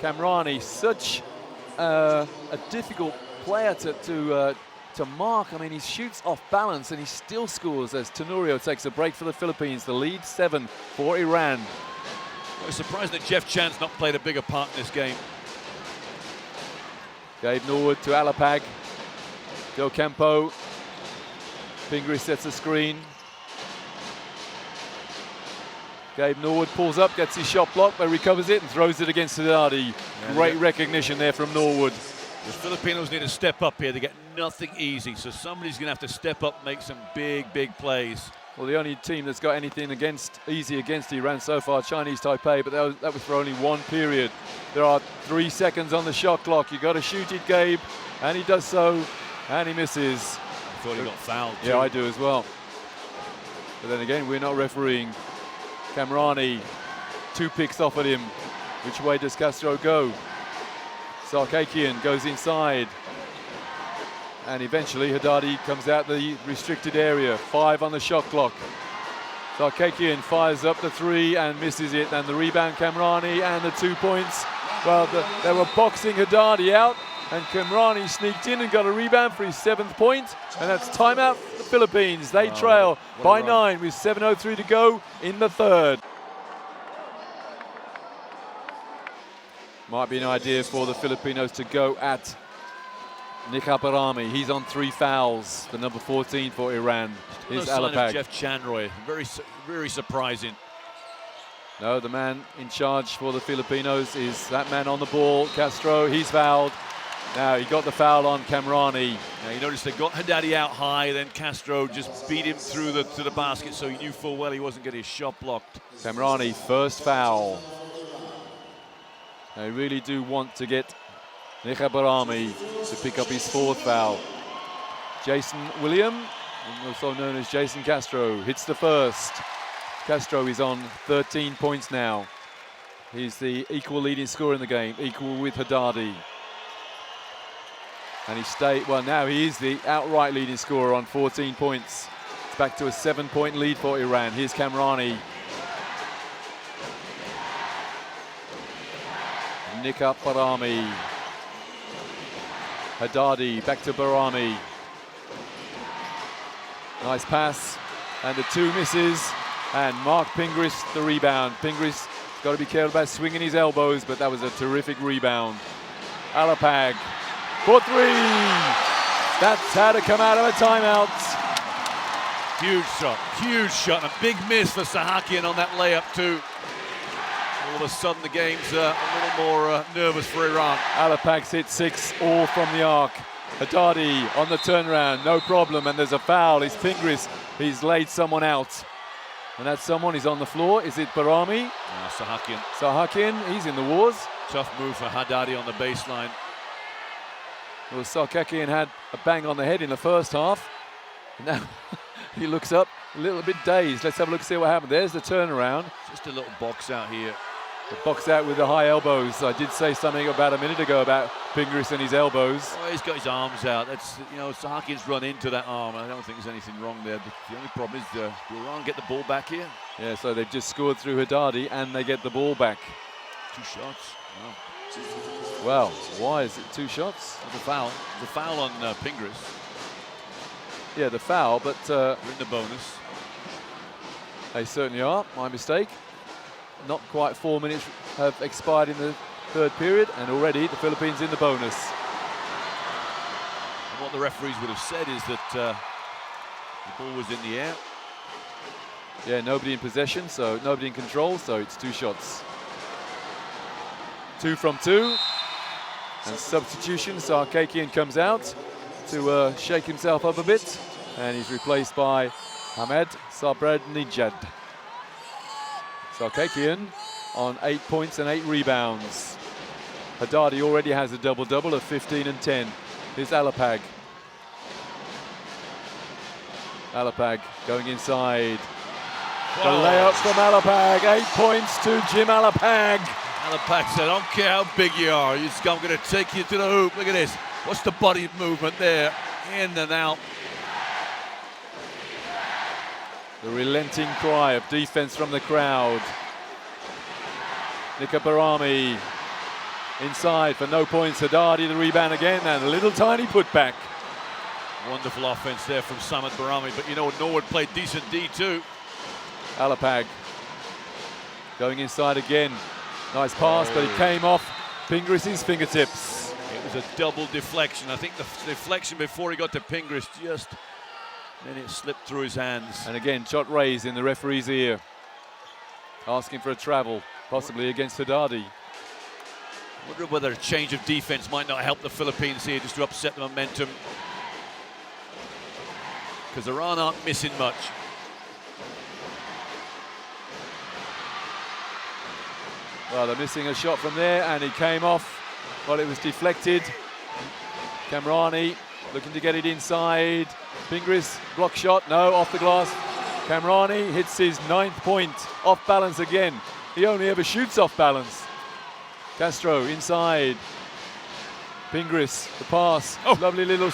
Kamrani, such a difficult player to mark. I mean, he shoots off balance and he still scores as Tenorio takes a break for the Philippines. The lead 7 for Iran. I was surprised that Jeff Chan's not played a bigger part in this game. Gabe Norwood to Alapag. Del Campo. Pingree sets a screen. Gabe Norwood pulls up, gets his shot blocked, but recovers it and throws it against Haddadi. Great recognition there from Norwood. The Filipinos need to step up here. They get nothing easy, so somebody's going to have to step up and make some big plays. Well, the only team that's got anything easy against Iran so far, Chinese Taipei, but that was for only 1 period. There are 3 seconds on the shot clock. You've got to shoot it, Gabe, and he does so, and he misses. I thought he got fouled too. Yeah, I do as well. But then again, we're not refereeing. Kamrani, 2 picks off at him. Which way does Castro go? Sarkakian goes inside. And eventually Haddadi comes out the restricted area. 5 on the shot clock. Sarkakian fires up the 3 and misses it. And the rebound, Kamrani, and the 2 points. Well, they were boxing Haddadi out. And Kamrani sneaked in and got a rebound for his 7th point. And that's timeout for the Philippines. They trail by 9 with 7:03 to go in the 3rd. Might be an idea for the Filipinos to go at Nika Barami. He's on 3 fouls. The number 14 for Iran is Alapag. Jeff Chan, Roy. Very surprising. No, the man in charge for the Filipinos is that man on the ball, Castro. He's fouled. Now he got the foul on Kamrani. Now you notice they got Haddadi out high, then Castro just beat him through to the basket, so he knew full well he wasn't getting his shot blocked. Kamrani, first foul. They really do want to get Nika Barami to pick up his 4th foul. Jason William, also known as Jason Castro, hits the first. Castro is on 13 points now. He's the equal leading scorer in the game, equal with Haddadi. And now he is the outright leading scorer on 14 points. It's back to a 7-point lead for Iran. Here's Kamrani. Nika Barami. Haddadi back to Barami. Nice pass. And the 2 misses. And Mark Pingris the rebound. Pingris got to be careful about swinging his elbows, but that was a terrific rebound. Alapag for 3. That's how to come out of a timeout. Huge shot, and a big miss for Sahakian on that layup too. All of a sudden the game's a little more nervous for Iran. Alapag's hit 6, all from the arc. Haddadi on the turnaround, no problem, and there's a foul. It's Pingris, he's laid someone out. And that someone is on the floor. Is it Barami? Sahakian. Sahakian, he's in the wars. Tough move for Haddadi on the baseline. Well, Sarkakian had a bang on the head in the first half. Now he looks up, a little bit dazed. Let's have a look, see what happened. There's the turnaround. Just a little box out here. The box out with the high elbows. I did say something about a minute ago about Pingris and his elbows. Oh, he's got his arms out. That's, you know, Sahakin's run into that arm. I don't think there's anything wrong there. But the only problem is, do Iran get the ball back here? Yeah, so they've just scored through Haddadi and they get the ball back. 2 shots. Wow. Well, why is it 2 shots? There's a foul. There's a foul on Pingris. Yeah, the foul, but We're in the bonus. they certainly are. My mistake. Not quite 4 minutes have expired in the 3rd period, and already the Philippines in the bonus. And what the referees would have said is that the ball was in the air. Yeah, nobody in possession, so nobody in control, so it's 2 shots. 2 from 2. And substitution, Sarkakian comes out to shake himself up a bit, and he's replaced by Hamed Sabrednijad. Sarkakian on 8 points and 8 rebounds. Haddadi already has a double-double of 15 and 10. Here's Alapag. Alapag going inside. The layup from Alapag. 8 points to Jim Alapag. Alapag said, I don't care how big you are, I'm going to take you to the hoop. Look at this. What's the body movement there? In and out. The relenting cry of defense from the crowd. Nika Barami inside for no points. Haddadi the rebound again, and a little tiny putback. Wonderful offense there from Samad Barami, but you know, Norwood played decent D too. Alapag going inside again. Nice pass, but it came off Pingris's fingertips. It was a double deflection. I think the deflection before he got to Pingris then it slipped through his hands. And again, shot raised in the referee's ear. Asking for a travel, possibly against Haddadi. I wonder whether a change of defense might not help the Philippines here, just to upset the momentum. Because Iran aren't missing much. Well, they're missing a shot from there, and it came off. Well, it was deflected. Kamrani looking to get it inside. Pingris, block shot, no, off the glass. Kamrani hits his 9th point, off balance again. He only ever shoots off balance. Castro inside. Pingris, the pass, lovely little,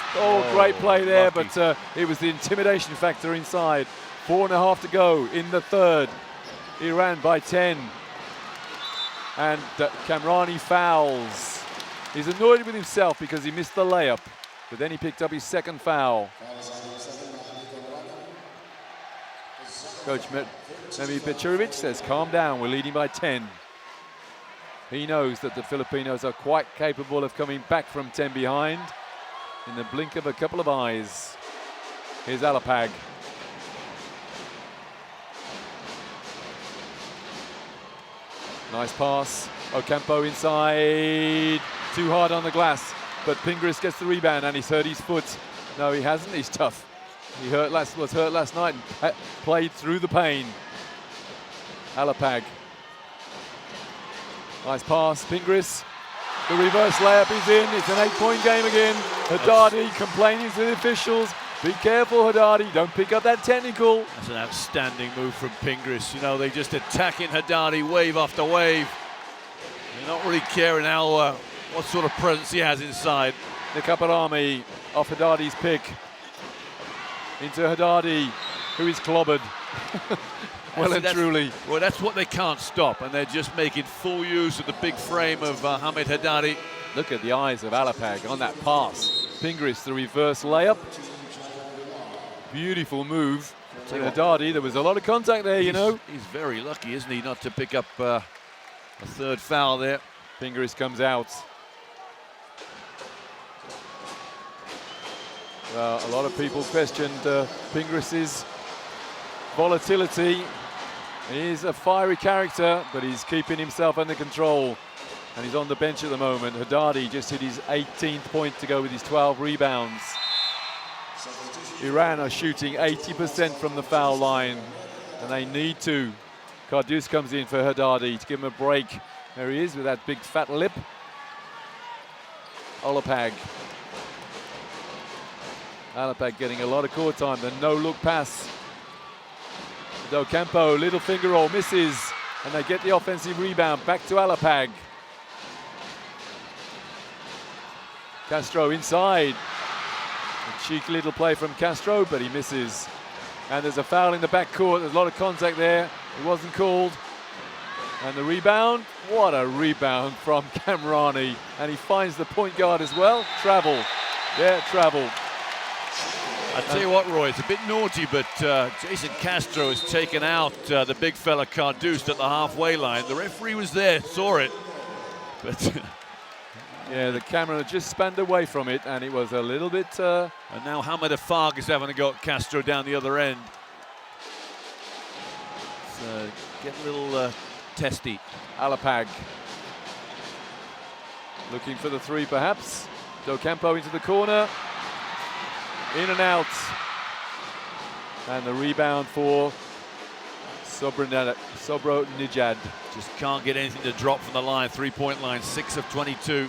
great play there, lucky. but it was the intimidation factor inside. 4.5 to go in the 3rd. Iran by 10. And Kamrani fouls. He's annoyed with himself because he missed the layup, but then he picked up his 2nd foul. Coach Memi Bechurovic says, calm down, we're leading by 10. He knows that the Filipinos are quite capable of coming back from 10 behind in the blink of a couple of eyes. Here's Alapag. Nice pass. Ocampo inside. Too hard on the glass. But Pingris gets the rebound and he's hurt his foot. No, he hasn't. He's tough. He was hurt last night and played through the pain. Alapag. Nice pass. Pingris. The reverse layup is in. It's an 8-point game again. Haddadi complaining to the officials. Be careful, Haddadi. Don't pick up that technical. That's an outstanding move from Pingris. You know, they just attacking Haddadi wave after wave. They're not really caring how what sort of presence he has inside. Nikaparami off Haddadi's pick. Into Haddadi, who is clobbered. Well and truly. Well, that's what they can't stop, and they're just making full use of the big frame of Hamid Haddadi. Look at the eyes of Alapag on that pass. Pingris, the reverse layup. Beautiful move. And Haddadi, there was a lot of contact there, you know. He's very lucky, isn't he, not to pick up a 3rd foul there. Pingris comes out. A lot of people questioned Pingris's volatility. He's a fiery character, but he's keeping himself under control. And he's on the bench at the moment. Haddadi just hit his 18th point to go with his 12 rebounds. Iran are shooting 80% from the foul line, and they need to. Kardus comes in for Haddadi to give him a break. There he is with that big fat lip. Alapag getting a lot of court time. The no-look pass. Ocampo, little finger roll, misses. and they get the offensive rebound. Back to Alapag. Castro inside. A cheeky little play from Castro, but he misses. And there's a foul in the backcourt. There's a lot of contact there. It wasn't called. And the rebound, what a rebound from Kamrani. And he finds the point guard as well. Travel. Yeah, travel. I tell you what, Roy, it's a bit naughty, but Jason Castro has taken out the big fella Carduce at the halfway line. The referee was there, saw it. But yeah, the camera just spanned away from it, and it was a little bit... And now Hamid Afag is having a go at Castro down the other end. So, get a little testy. Alapag. Looking for the three, perhaps. Docampo into the corner. In and out. And the rebound for Sobro Nijad. Just can't get anything to drop from the line, three-point line, 6 of 22.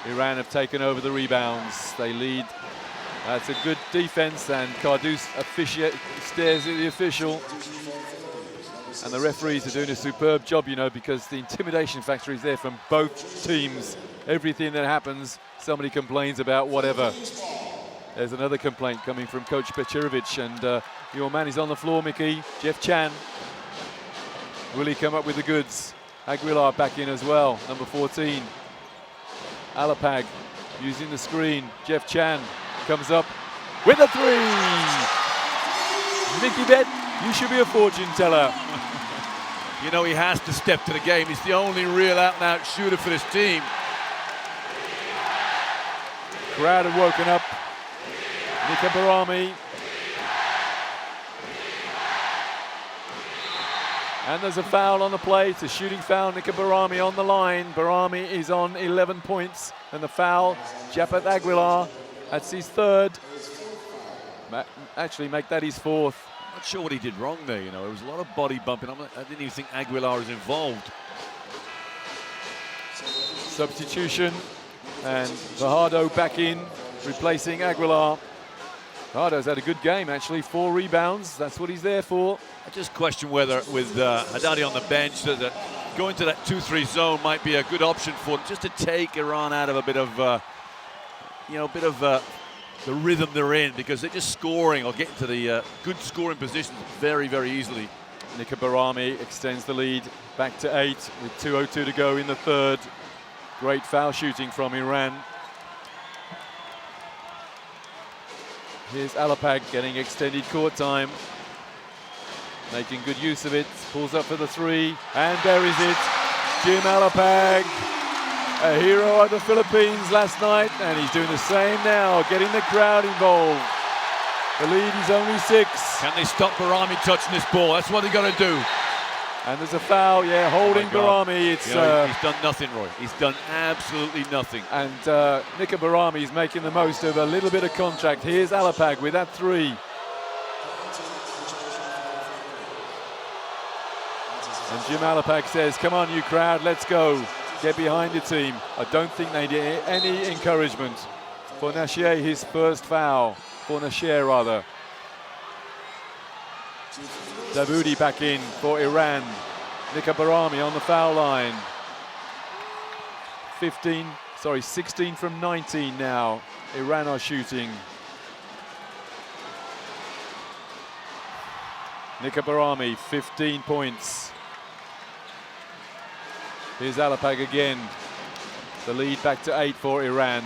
Iran have taken over the rebounds. They lead. That's a good defense, and Carduce stares at the official. And the referees are doing a superb job, you know, because the intimidation factor is there from both teams. Everything that happens, somebody complains about whatever. There's another complaint coming from Coach Pecherovic, and your man is on the floor, Mickey. Jeff Chan. Will he come up with the goods? Aguilar back in as well, number 14. Alapag using the screen. Jeff Chan comes up with a three. Mickey Bet, you should be a fortune teller. You know, he has to step to the game. He's the only real out-and-out shooter for this team. Crowd had woken up. Nika Barami. And there's a foul on the play. It's a shooting foul. Nika Barami on the line. Barami is on 11 points. And the foul, Japat Aguilar. That's his third. Actually, make that his fourth. Not sure what he did wrong there, you know. There was a lot of body bumping. I didn't even think Aguilar was involved. Substitution. And Fajardo back in, replacing Aguilar. Fajardo's had a good game, actually. 4 rebounds. That's what he's there for. I just question whether, with Haddadi on the bench, that going to that 2-3 zone might be a good option for them, just to take Iran out of a bit of, the rhythm they're in, because they're just scoring or getting to the good scoring positions very, very easily. Nika Barami extends the lead back to 8 with 2:02 to go in the third. Great foul shooting from Iran. Here's Alapag getting extended court time. Making good use of it. Pulls up for the three and buries it. Jim Alapag, a hero of the Philippines last night, and he's doing the same now, getting the crowd involved. The lead is only 6. Can they stop Barami touching this ball? That's what they got to do. And there's a foul, yeah, holding Barami. It's he's done nothing, Roy. He's done absolutely nothing. And Nika Barami is making the most of a little bit of contact. Here's Alapag with that three. And Jim Alapag says, come on, you crowd, let's go. Get behind your team. I don't think they need any encouragement. For Nashier, his first foul. For Nashier, rather. Dawoodi back in for Iran. Nika Barami on the foul line. 16 from 19 now. Iran are shooting. Nika Barami, 15 points. Here's Alapag again. The lead back to 8 for Iran.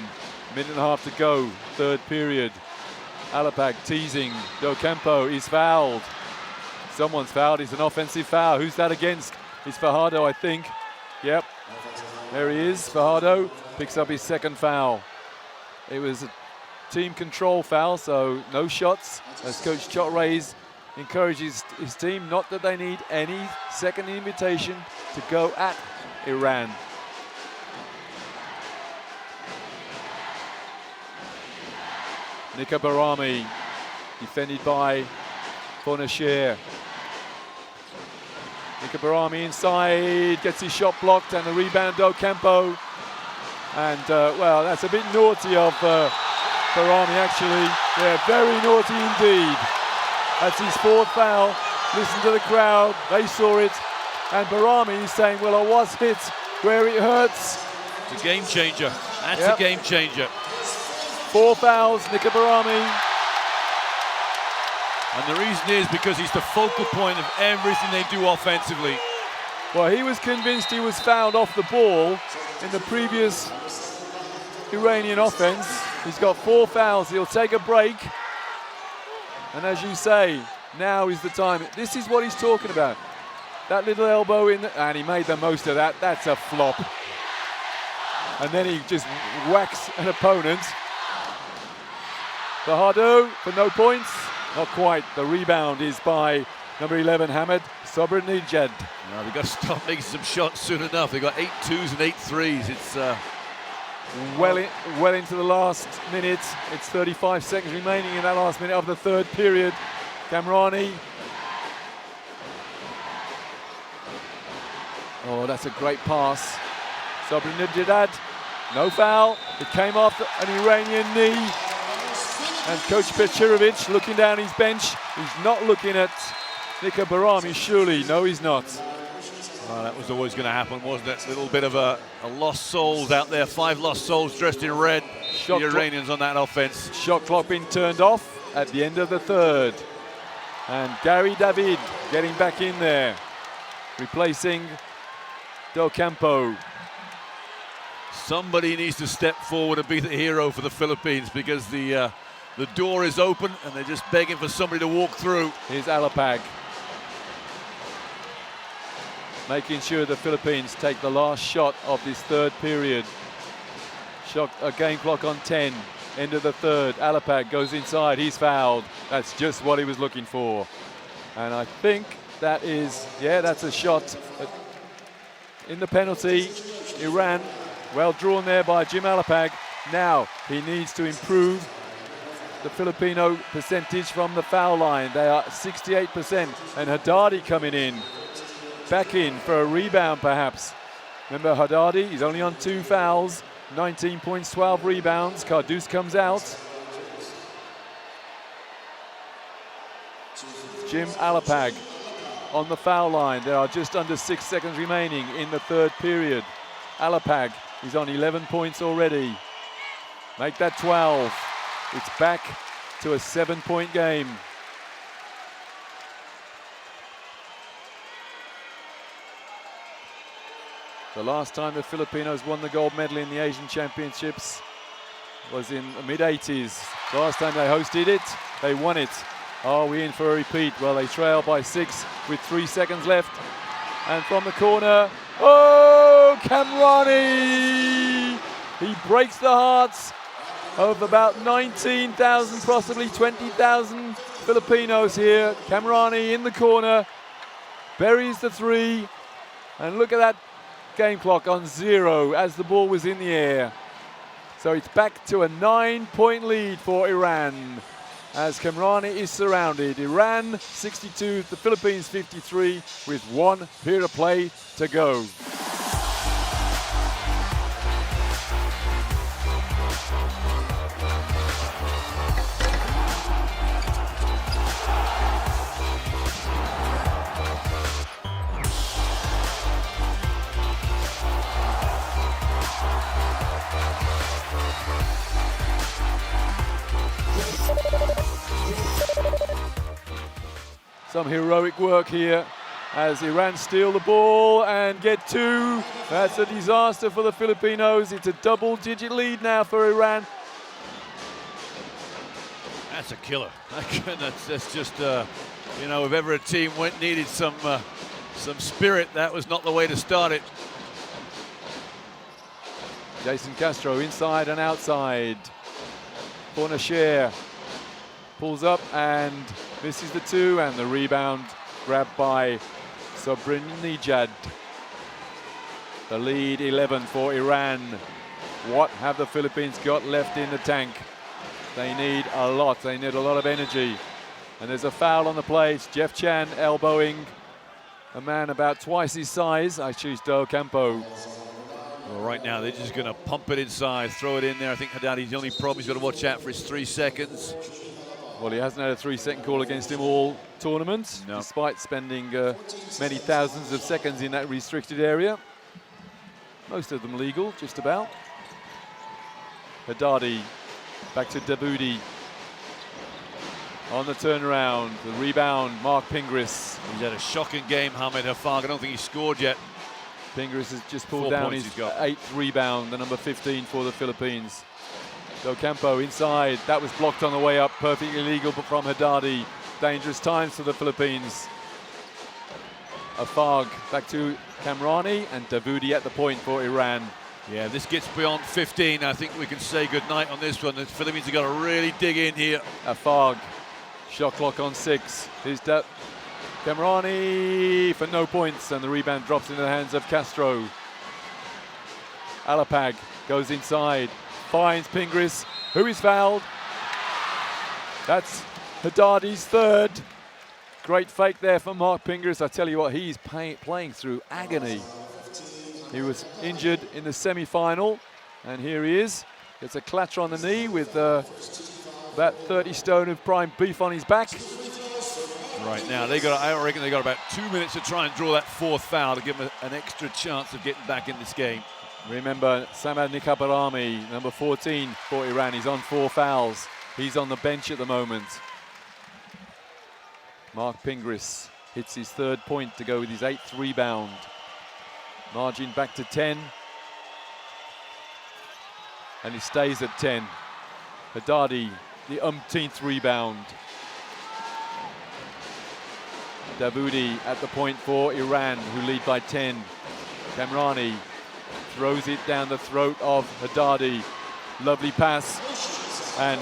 Minute and a half to go, third period. Alapag teasing. Docampo is fouled. Someone's fouled. It's an offensive foul. Who's that against? It's Fajardo, I think. Yep. There he is. Fajardo picks up his second foul. It was a team control foul, so no shots, as Coach Chot Reyes encourages his team. Not that they need any second invitation to go at Iran. Nika Barami, defended by Bonasher. Nika Barami inside, gets his shot blocked, and the rebound, Docampo. And, well, that's a bit naughty of Barami, actually. Yeah, very naughty indeed. That's his fourth foul. Listen to the crowd. They saw it. And Barami is saying, well, I was hit where it hurts. It's a game changer. That's Yep. a game changer. 4 fouls, Nika Barami. And the reason is because he's the focal point of everything they do offensively. Well, he was convinced he was fouled off the ball in the previous Iranian offense. He's got 4 fouls. He'll take a break. And as you say, now is the time. This is what he's talking about. That little elbow in, and he made the most of that. That's a flop. And then he just whacks an opponent. Fajardo for no points. Not quite. The rebound is by number 11, Hamed Sobranijad. Now they've got to stop making some shots soon enough. They've got 8 twos and 8 threes. It's well into the last minute. It's 35 seconds remaining in that last minute of the third period. Kamrani. Oh, that's a great pass. Sobranijad, no foul. It came off an Iranian knee. And Coach Pechirovic looking down his bench. He's not looking at Nika Barami, surely. No, he's not. Well, that was always going to happen, wasn't it? A little bit of a lost souls out there. 5 lost souls dressed in red. Shot the Iranians on that offense. Shot clock being turned off at the end of the third. And Gary David getting back in there, replacing Del Campo. Somebody needs to step forward and be the hero for the Philippines, because the door is open and they're just begging for somebody to walk through. Here's Alapag, making sure the Philippines take the last shot of this third period. A game clock on 10, end of the third. Alapag goes inside, he's fouled. That's just what he was looking for. And I think that is, yeah, that's a shot in the penalty. Iran, well drawn there by Jim Alapag. Now he needs to improve the Filipino percentage from the foul line. They are 68%, and Haddadi coming in, back in for a rebound perhaps. Remember Haddadi, he's only on 2 fouls, 19 points, 12 rebounds. Kardus comes out. Jim Alapag on the foul line. There are just under 6 seconds remaining in the third period. Alapag is on 11 points already. Make that 12. It's back to a 7-point game. The last time the Filipinos won the gold medal in the Asian Championships was in the mid-80s. Last time they hosted it, they won it. Are we in for a repeat? Well, they trail by 6 with 3 seconds left. And from the corner, oh, Kamrani! He breaks the hearts of about 19,000, possibly 20,000 Filipinos here. Kamrani in the corner, buries the 3, and look at that game clock on 0 as the ball was in the air. So it's back to a 9-point lead for Iran as Kamrani is surrounded. Iran 62, the Philippines 53, with 1 period of play to go. Some heroic work here as Iran steal the ball and get 2. That's a disaster for the Filipinos. It's a double-digit lead now for Iran. That's a killer. That's just, you know, if ever a team needed some spirit, that was not the way to start it. Jason Castro inside and outside. Corner share. Pulls up and misses the 2, and the rebound grabbed by Sobranijad. The lead 11 for Iran. What have the Philippines got left in the tank? They need a lot. They need a lot of energy. And there's a foul on the play. It's Jeff Chan elbowing a man about twice his size. I choose Del Campo. Well, right now they're just going to pump it inside, throw it in there. I think Haddadi's the only problem. He's got to watch out for his 3 seconds. Well, he hasn't had a 3-second call against him all tournament, No. despite spending many thousands of seconds in that restricted area. Most of them legal, just about. Haddadi back to Daboudi. On the turnaround, the rebound, Mark Pingris. He's had a shocking game, Hamid Hafag. I don't think he scored yet. Pingris has just pulled 4 down points his he's got. 8th rebound, the number 15 for the Philippines. Docampo inside, that was blocked on the way up, perfectly legal but from Haddadi. Dangerous times for the Philippines. Afag back to Kamrani and Daboudi at the point for Iran. Yeah, this gets beyond 15. I think we can say goodnight on this one. The Philippines have got to really dig in here. Afag, shot clock on 6. Here's Kamrani for no points, and the rebound drops into the hands of Castro. Alapag goes inside, finds Pingris, who is fouled. That's Haddadi's 3rd. Great fake there for Mark Pingris. I tell you what, he's playing through agony. He was injured in the semi-final, and here he is. Gets a clatter on the knee with about 30 stone of prime beef on his back. Right now, I reckon they got about 2 minutes to try and draw that 4th foul to give them an extra chance of getting back in this game. Remember, Samad Nikabarami, number 14 for Iran. He's on 4 fouls. He's on the bench at the moment. Mark Pingris hits his 3rd point to go with his 8th rebound. Margin back to 10. And he stays at 10. Haddadi, the umpteenth rebound. Daboudi at the point for Iran, who lead by 10. Kamrani throws it down the throat of Haddadi. Lovely pass. And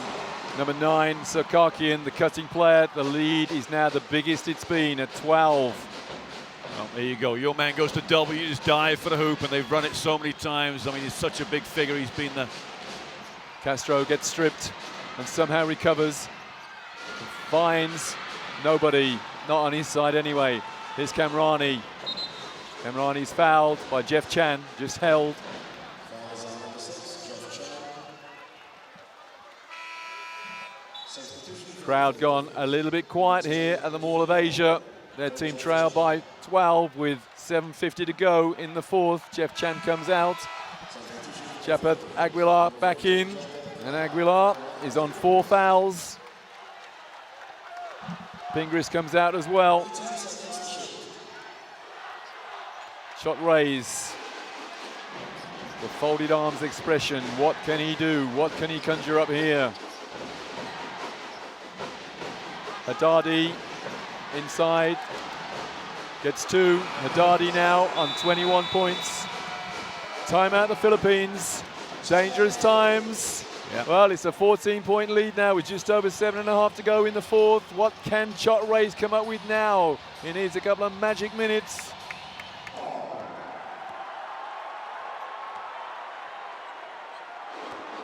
number 9, Sarkakian, the cutting player. The lead is now the biggest it's been at 12. Well, there you go. Your man goes to double. You just dive for the hoop, and they've run it so many times. I mean, he's such a big figure. He's been the... Castro gets stripped and somehow recovers. Finds nobody, not on his side anyway. Here's Kamrani. Kamrani's fouled by Jeff Chan, just held. Crowd gone a little bit quiet here at the Mall of Asia. Their team trail by 12 with 7:50 to go in the 4th. Jeff Chan comes out. Chapat Aguilar back in. And Aguilar is on 4 fouls. Pingris comes out as well. Shot raise. The folded arms expression. What can he do? What can he conjure up here? Haddadi inside. Gets 2. Haddadi now on 21 points. Timeout the Philippines. Dangerous times. Yep. Well, it's a 14-point lead now with just over 7.5 to go in the 4th. What can Chot Ray's come up with now? He needs a couple of magic minutes.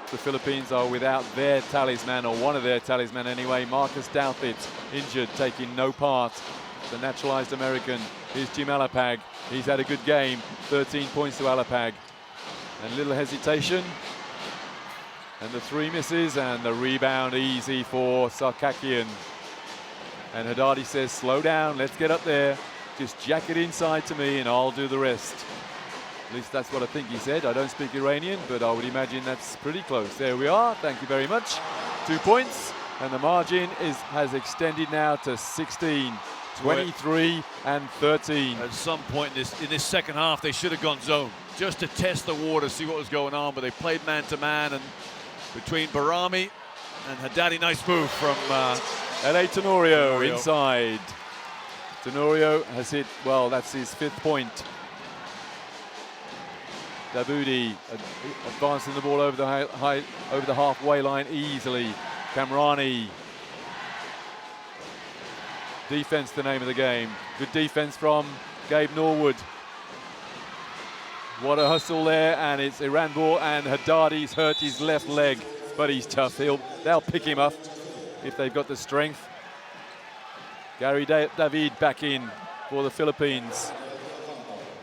The Philippines are without their talisman, or one of their talisman anyway. Marcus Douthit, injured, taking no part. The naturalized American. Here's Jim Alapag. He's had a good game. 13 points to Alapag. And little hesitation. And the 3 misses, and the rebound easy for Sarkakian. And Haddadi says, slow down, let's get up there. Just jack it inside to me and I'll do the rest. At least that's what I think he said. I don't speak Iranian, but I would imagine that's pretty close. There we are, thank you very much. 2 points, and the margin has extended now to 16, 23 and 13. At some point in this second half, they should have gone zone, just to test the water, see what was going on, but they played man-to-man, and between Barami and Haddadi, nice move from L.A. Tenorio inside. Tenorio has hit, well, that's his 5th point. Daboudi advancing the ball over the halfway line easily. Kamrani. Defense, the name of the game. Good defense from Gabe Norwood. What a hustle there, and it's Iran ball, and Haddadi's hurt his left leg, but he's tough. They'll pick him up if they've got the strength. Gary David back in for the Philippines.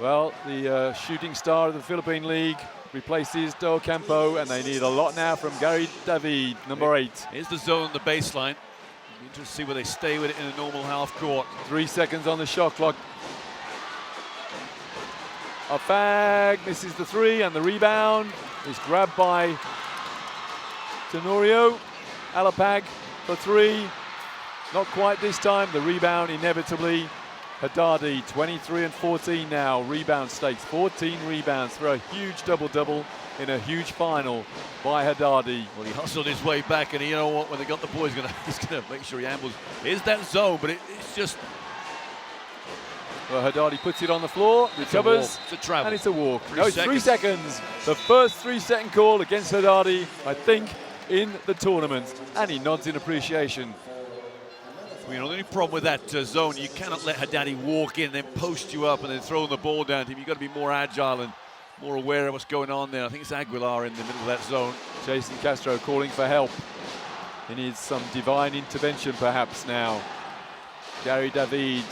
Well, the shooting star of the Philippine League replaces Do Campo, and they need a lot now from Gary David, number 8. Here's the zone, the baseline. Interesting to see where they stay with it in a normal half court. 3 seconds on the shot clock. Afag misses the three, and the rebound is grabbed by Tenorio. Alapag for three. Not quite this time. The rebound inevitably. Haddadi, 23 and 14 now. Rebound stakes, 14 rebounds for a huge double-double in a huge final by Haddadi. Well, he hustled his way back, and you know what? When they got the ball, he's gonna make sure he ambles. Here's that zone, but it's just. Well, Haddadi puts it on the floor, recovers, it's a travel. and it's a walk. 3 seconds. The first 3-second call against Haddadi, I think, in the tournament. And he nods in appreciation. Well, you know, the only problem with that zone, you cannot let Haddadi walk in, then post you up, and then throw the ball down to him. You've got to be more agile and more aware of what's going on there. I think it's Aguilar in the middle of that zone. Jason Castro calling for help. He needs some divine intervention, perhaps, now. Gary David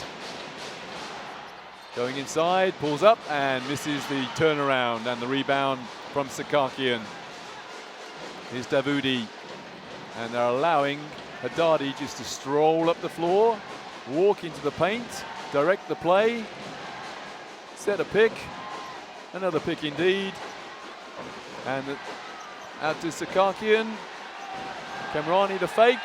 going inside, pulls up and misses the turnaround, and the rebound from Sakakian. Here's Davoudi, and they're allowing Haddadi just to stroll up the floor, walk into the paint, direct the play, set a pick, another pick indeed, and out to Sakakian, Kamrani the fake,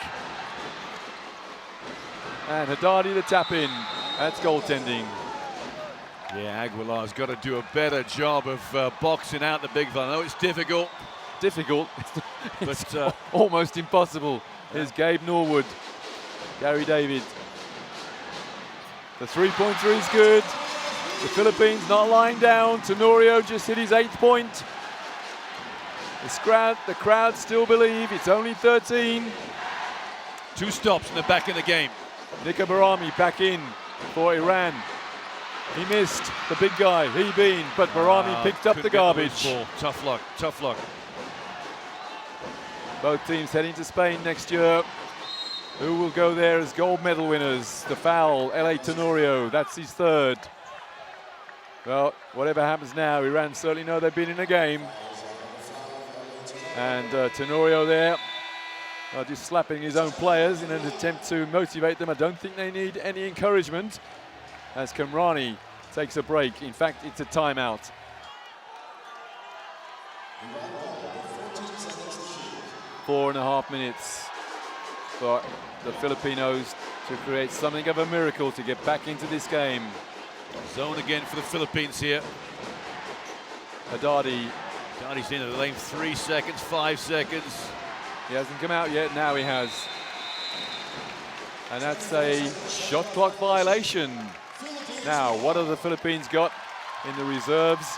and Haddadi the tap in. That's goaltending. Yeah, Aguilar's got to do a better job of boxing out the big fella. I know it's difficult. But almost impossible. Here's Gabe Norwood, Gary David. The three-pointer is good. The Philippines not lying down. Tenorio just hit his 8th point. The crowd still believe it's only 13. 2 stops and they're back in the game. Nika Barami back in for Iran. He missed the big guy, but Barami picked up the garbage. Tough luck, tough luck. Both teams heading to Spain next year. Who will go there as gold medal winners? The foul, LA Tenorio, that's his 3rd. Well, whatever happens now, Iran certainly know they've been in a game. And Tenorio there, just slapping his own players in an attempt to motivate them. I don't think they need any encouragement, as Kamrani takes a break. In fact, it's a timeout. Four and a half minutes for the Filipinos to create something of a miracle to get back into this game. Zone again for the Philippines here. Haddadi's in at the lane. 3 seconds, 5 seconds. He hasn't come out yet, now he has. And that's a shot clock violation. Now, what have the Philippines got in the reserves?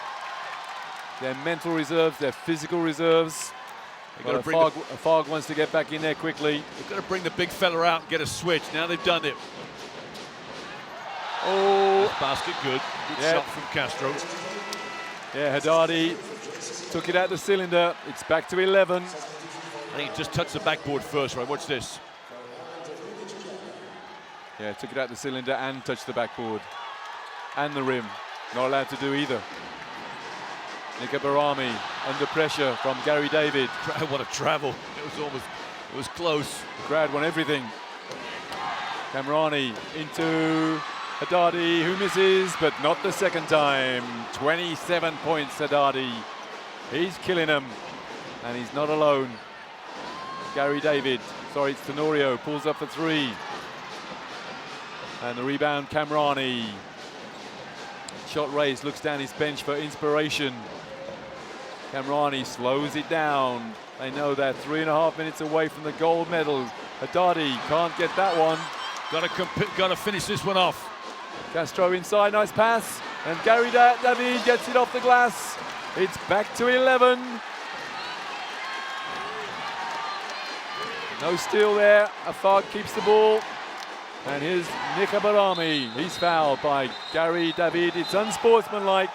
Their mental reserves, their physical reserves. Afag wants to get back in there quickly. They've got to bring the big fella out and get a switch. Now they've done it. Oh, basket, good shot from Castro. Yeah, Haddadi took it out the cylinder. It's back to 11. I think it just touched the backboard first, right? Watch this. Yeah, took it out the cylinder and touched the backboard. And the rim. Not allowed to do either. Nika Barami under pressure from Gary David. What a travel. It was close. The crowd won everything. Kamrani into Haddadi, who misses, but not the second time. 27 points, Haddadi. He's killing them, and he's not alone. Gary David, it's Tenorio, pulls up for 3. And the rebound, Kamrani. Shot raised, looks down his bench for inspiration. Kamrani slows it down. They know they're 3.5 minutes away from the gold medal. Haddadi can't get that one. Got to finish this one off. Castro inside, nice pass. And Gary David gets it off the glass. It's back to 11. No steal there. Afag keeps the ball. And here's Nika Barami. He's fouled by Gary David. It's unsportsmanlike.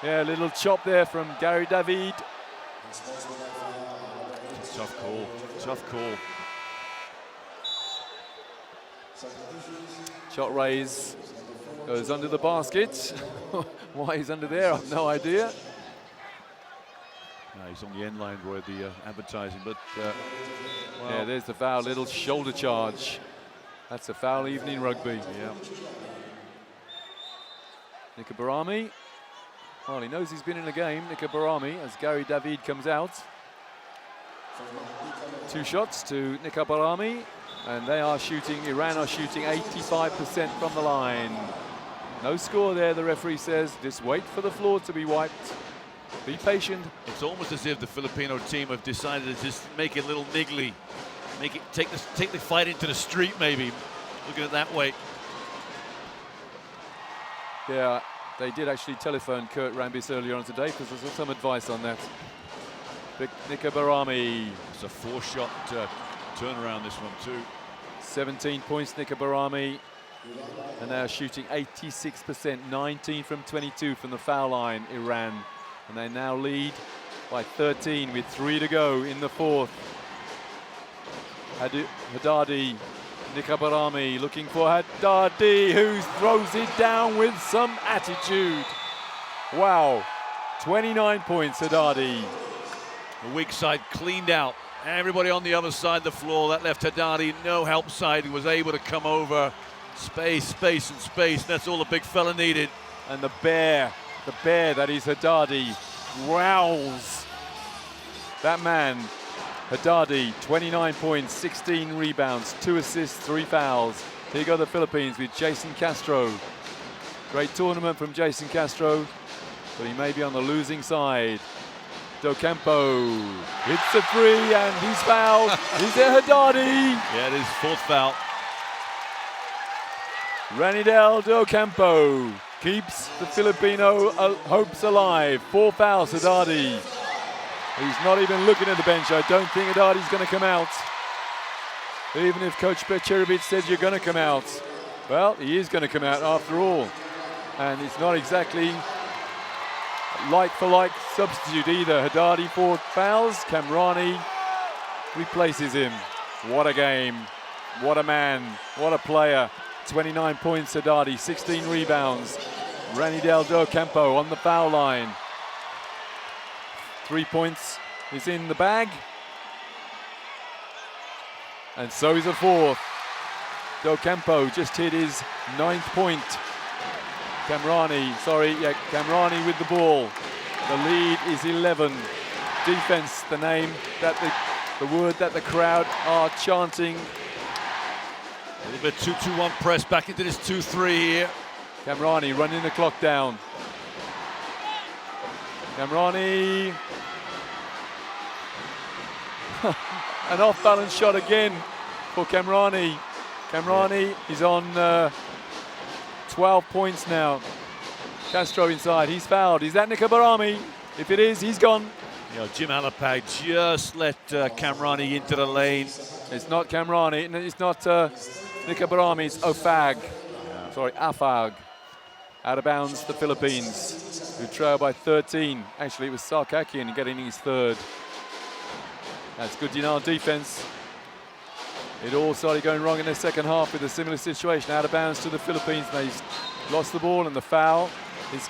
Yeah, a little chop there from Gary David. Tough call. Tough call. Shot raise goes under the basket. Why he's under there, I've no idea. No, he's on the end line, Roy, the advertising, but Yeah, there's the foul, little shoulder charge. That's a foul even in rugby. Yeah. Nika Barami. Well, he knows he's been in the game, Nika Barami, as Gary David comes out. 2 shots to Nika Barami, and Iran are shooting 85% from the line. No score there, the referee says. Just wait for the floor to be wiped. Be patient. It's almost as if the Filipino team have decided to just make it a little niggly. Take the fight into the street, maybe. Look at it that way. Yeah, they did actually telephone Kurt Rambis earlier on today because there's some advice on that. Big Nika Barami. It's a 4-shot turnaround, this one too. 17 points, Nika Barami. And they're shooting 86%, 19 from 22 from the foul line, Iran. And they now lead by 13 with 3 to go in the 4th. Haddadi, Nika Barami looking for Haddadi, who throws it down with some attitude. Wow, 29 points, Haddadi. The weak side cleaned out. Everybody on the other side of the floor. That left Haddadi no help side. He was able to come over. Space, space, and space. That's all the big fella needed. And the bear that is Haddadi, growls. That man, Haddadi, 29 points, 16 rebounds, 2 assists, 3 fouls. Here go the Philippines with Jason Castro. Great tournament from Jason Castro, but he may be on the losing side. Docampo hits a 3 and he's fouled. Is it Haddadi? Yeah, it is 4th foul. Ranidel Docampo keeps the Filipino hopes alive. 4 fouls, Haddadi. He's not even looking at the bench. I don't think Haddadi's going to come out. Even if Coach Becherovic says you're going to come out. Well, he is going to come out after all. And it's not exactly like-for-like substitute either. Haddadi 4 fouls. Kamrani replaces him. What a game. What a man. What a player. 29 points, Haddadi, 16 rebounds. Ranidel Docampo on the foul line. 3 points is in the bag. And so is a 4th. Docampo just hit his 9th point. Kamrani with the ball. The lead is 11. Defense, the name that the word that the crowd are chanting. A little bit 2-2-1 press back into this 2-3 here. Kamrani running the clock down. Kamrani. An off-balance shot again for Kamrani. Kamrani is on 12 points now. Castro inside, he's fouled. Is that Nika Barami? If it is, he's gone. You know, Jim Alapag just let Kamrani into the lane. It's not Kamrani, it's not Nika Barami, it's Ofag. Yeah. Sorry, Afag. Out of bounds, the Philippines, who trail by 13. Actually, it was Sarkakian getting his 3rd. That's good Dinar defense. It all started going wrong in the second half with a similar situation. Out of bounds to the Philippines. They lost the ball, and the foul is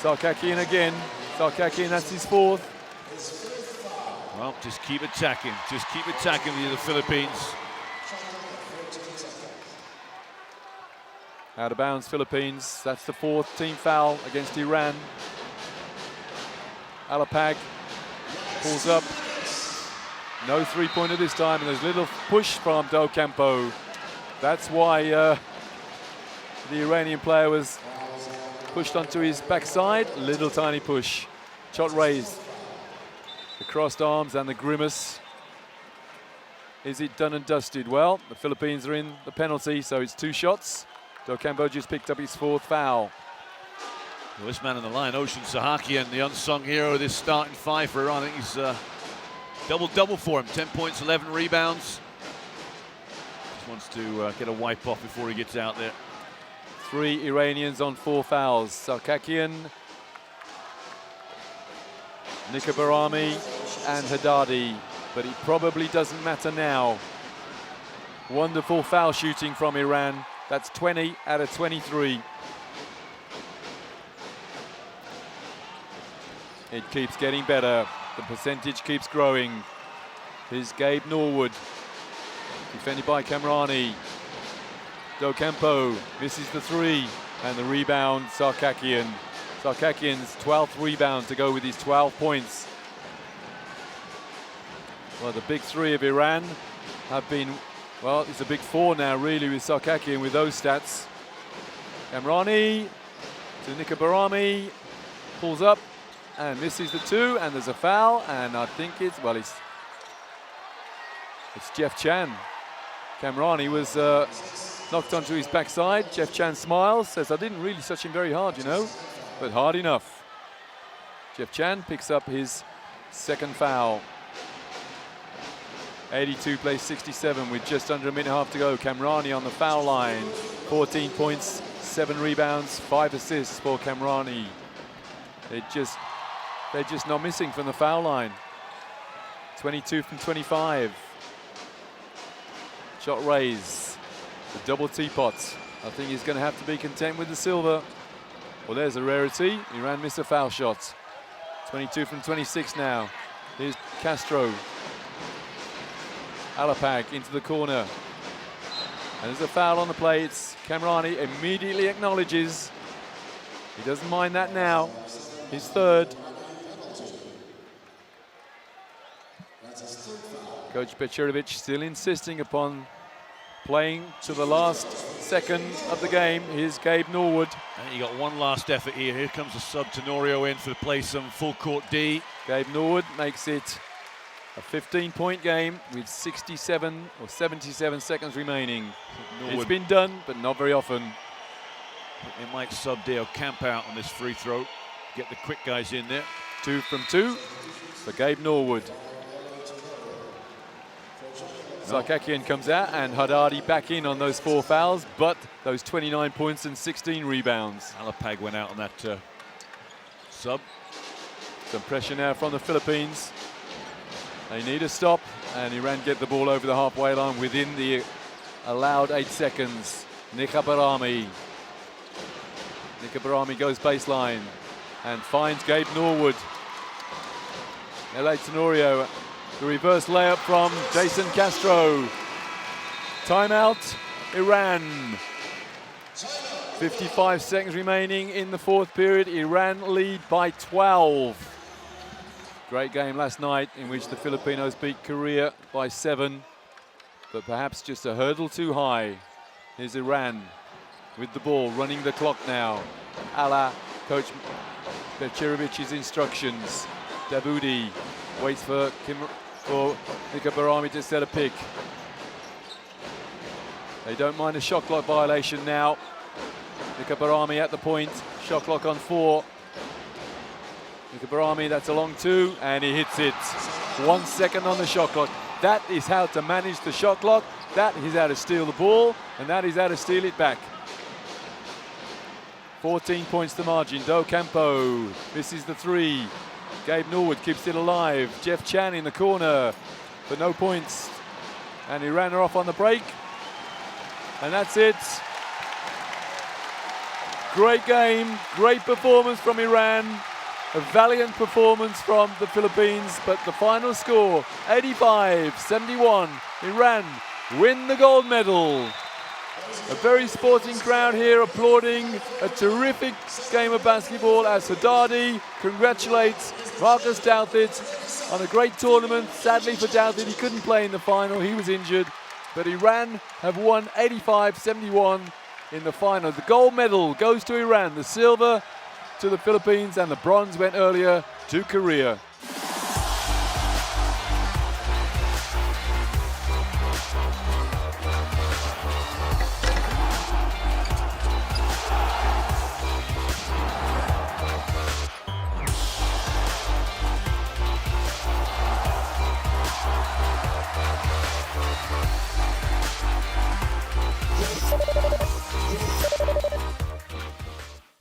Sarkakian again. Sarkakian, that's his 4th. Well, just keep attacking. Just keep attacking the Philippines. Out of bounds, Philippines. That's the 4th team foul against Iran. Alapag pulls up. No 3-pointer this time, and there's a little push from Docampo. That's why the Iranian player was pushed onto his backside. Little tiny push. Shot raised. The crossed arms and the grimace. Is it done and dusted? Well, the Philippines are in the penalty, so it's 2 shots. Docampo just picked up his 4th foul. Well, this man on the line, Ocean Sahakian, the unsung hero of this starting 5 for Iran. I think he's double-double for him. 10 points, 11 rebounds. Just wants to get a wipe off before he gets out there. 3 Iranians on 4 fouls. Sarkakian, Nika Barami, and Haddadi. But it probably doesn't matter now. Wonderful foul shooting from Iran. That's 20 out of 23. It keeps getting better. The percentage keeps growing. Here's Gabe Norwood. defended by Kamrani. Docampo misses the three, and the rebound, Sarkakian. Sarkakian's 12th rebound to go with his 12 points. Well, the big three of Iran have been, well, it's a big four now really with Sarkakian with those stats. Kamrani to Nikabarami, pulls up and misses the two, and there's a foul, and I think it's Jeff Chan. Kamrani was knocked onto his backside. Jeff Chan smiles, says, I didn't really touch him very hard, you know, but hard enough. Jeff Chan picks up his second foul. 82 plays 67 with just under a minute and a half to go. Kamrani on the foul line. 14 points, 7 rebounds, 5 assists for Kamrani. They're just not missing from the foul line. 22 from 25. Shot raise. The double teapot. I think he's going to have to be content with the silver. Well, there's a rarity. Iran missed a foul shot. 22 from 26 now. Here's Castro. Alapag into the corner. And there's a foul on the play. It's Kamrani immediately acknowledges. He doesn't mind that now. His third. Coach Becherovic still insisting upon playing to the last second of the game. Here's Gabe Norwood. And you got one last effort here. Here comes a sub Tenorio in for the play some full court D. Gabe Norwood makes it a 15-point game with 67 or 77 seconds remaining. It's been done, but not very often. They might sub Dale Camp out on this free throw. Get the quick guys in there. 2 from 2 for Gabe Norwood. Sarkakian comes out, and Haddadi back in on those 4 fouls, but those 29 points and 16 rebounds. Alapag went out on that sub. Some pressure now from the Philippines. They need a stop, and Iran get the ball over the halfway line within the allowed 8 seconds. Nikabarami. Nikabarami goes baseline and finds Gabe Norwood. LA Tenorio. The reverse layup from Jason Castro. Timeout, Iran. 55 seconds remaining in the 4th period. Iran lead by 12. Great game last night in which the Filipinos beat Korea by 7, but perhaps just a hurdle too high. Here's Iran with the ball, running the clock now. A la Coach Becherovic's instructions. Daboudi waits for Nikabarami to set a pick. They don't mind a shot clock violation now. Nikabarami at the point, shot clock on 4. Nikabarami, that's a long 2, and he hits it. 1 second on the shot clock. That is how to manage the shot clock. That is how to steal the ball, and that is how to steal it back. 14 points to margin. Docampo misses the 3. Gabe Norwood keeps it alive. Jeff Chan in the corner, but no points. And Iran are off on the break. And that's it. Great game, great performance from Iran. A valiant performance from the Philippines, but the final score, 85-71. Iran win the gold medal. A very sporting crowd here applauding a terrific game of basketball as Haddadi congratulates Marcus Douthit on a great tournament. Sadly for Douthit, he couldn't play in the final, he was injured. But Iran have won 85-71 in the final. The gold medal goes to Iran, the silver to the Philippines, and the bronze went earlier to Korea.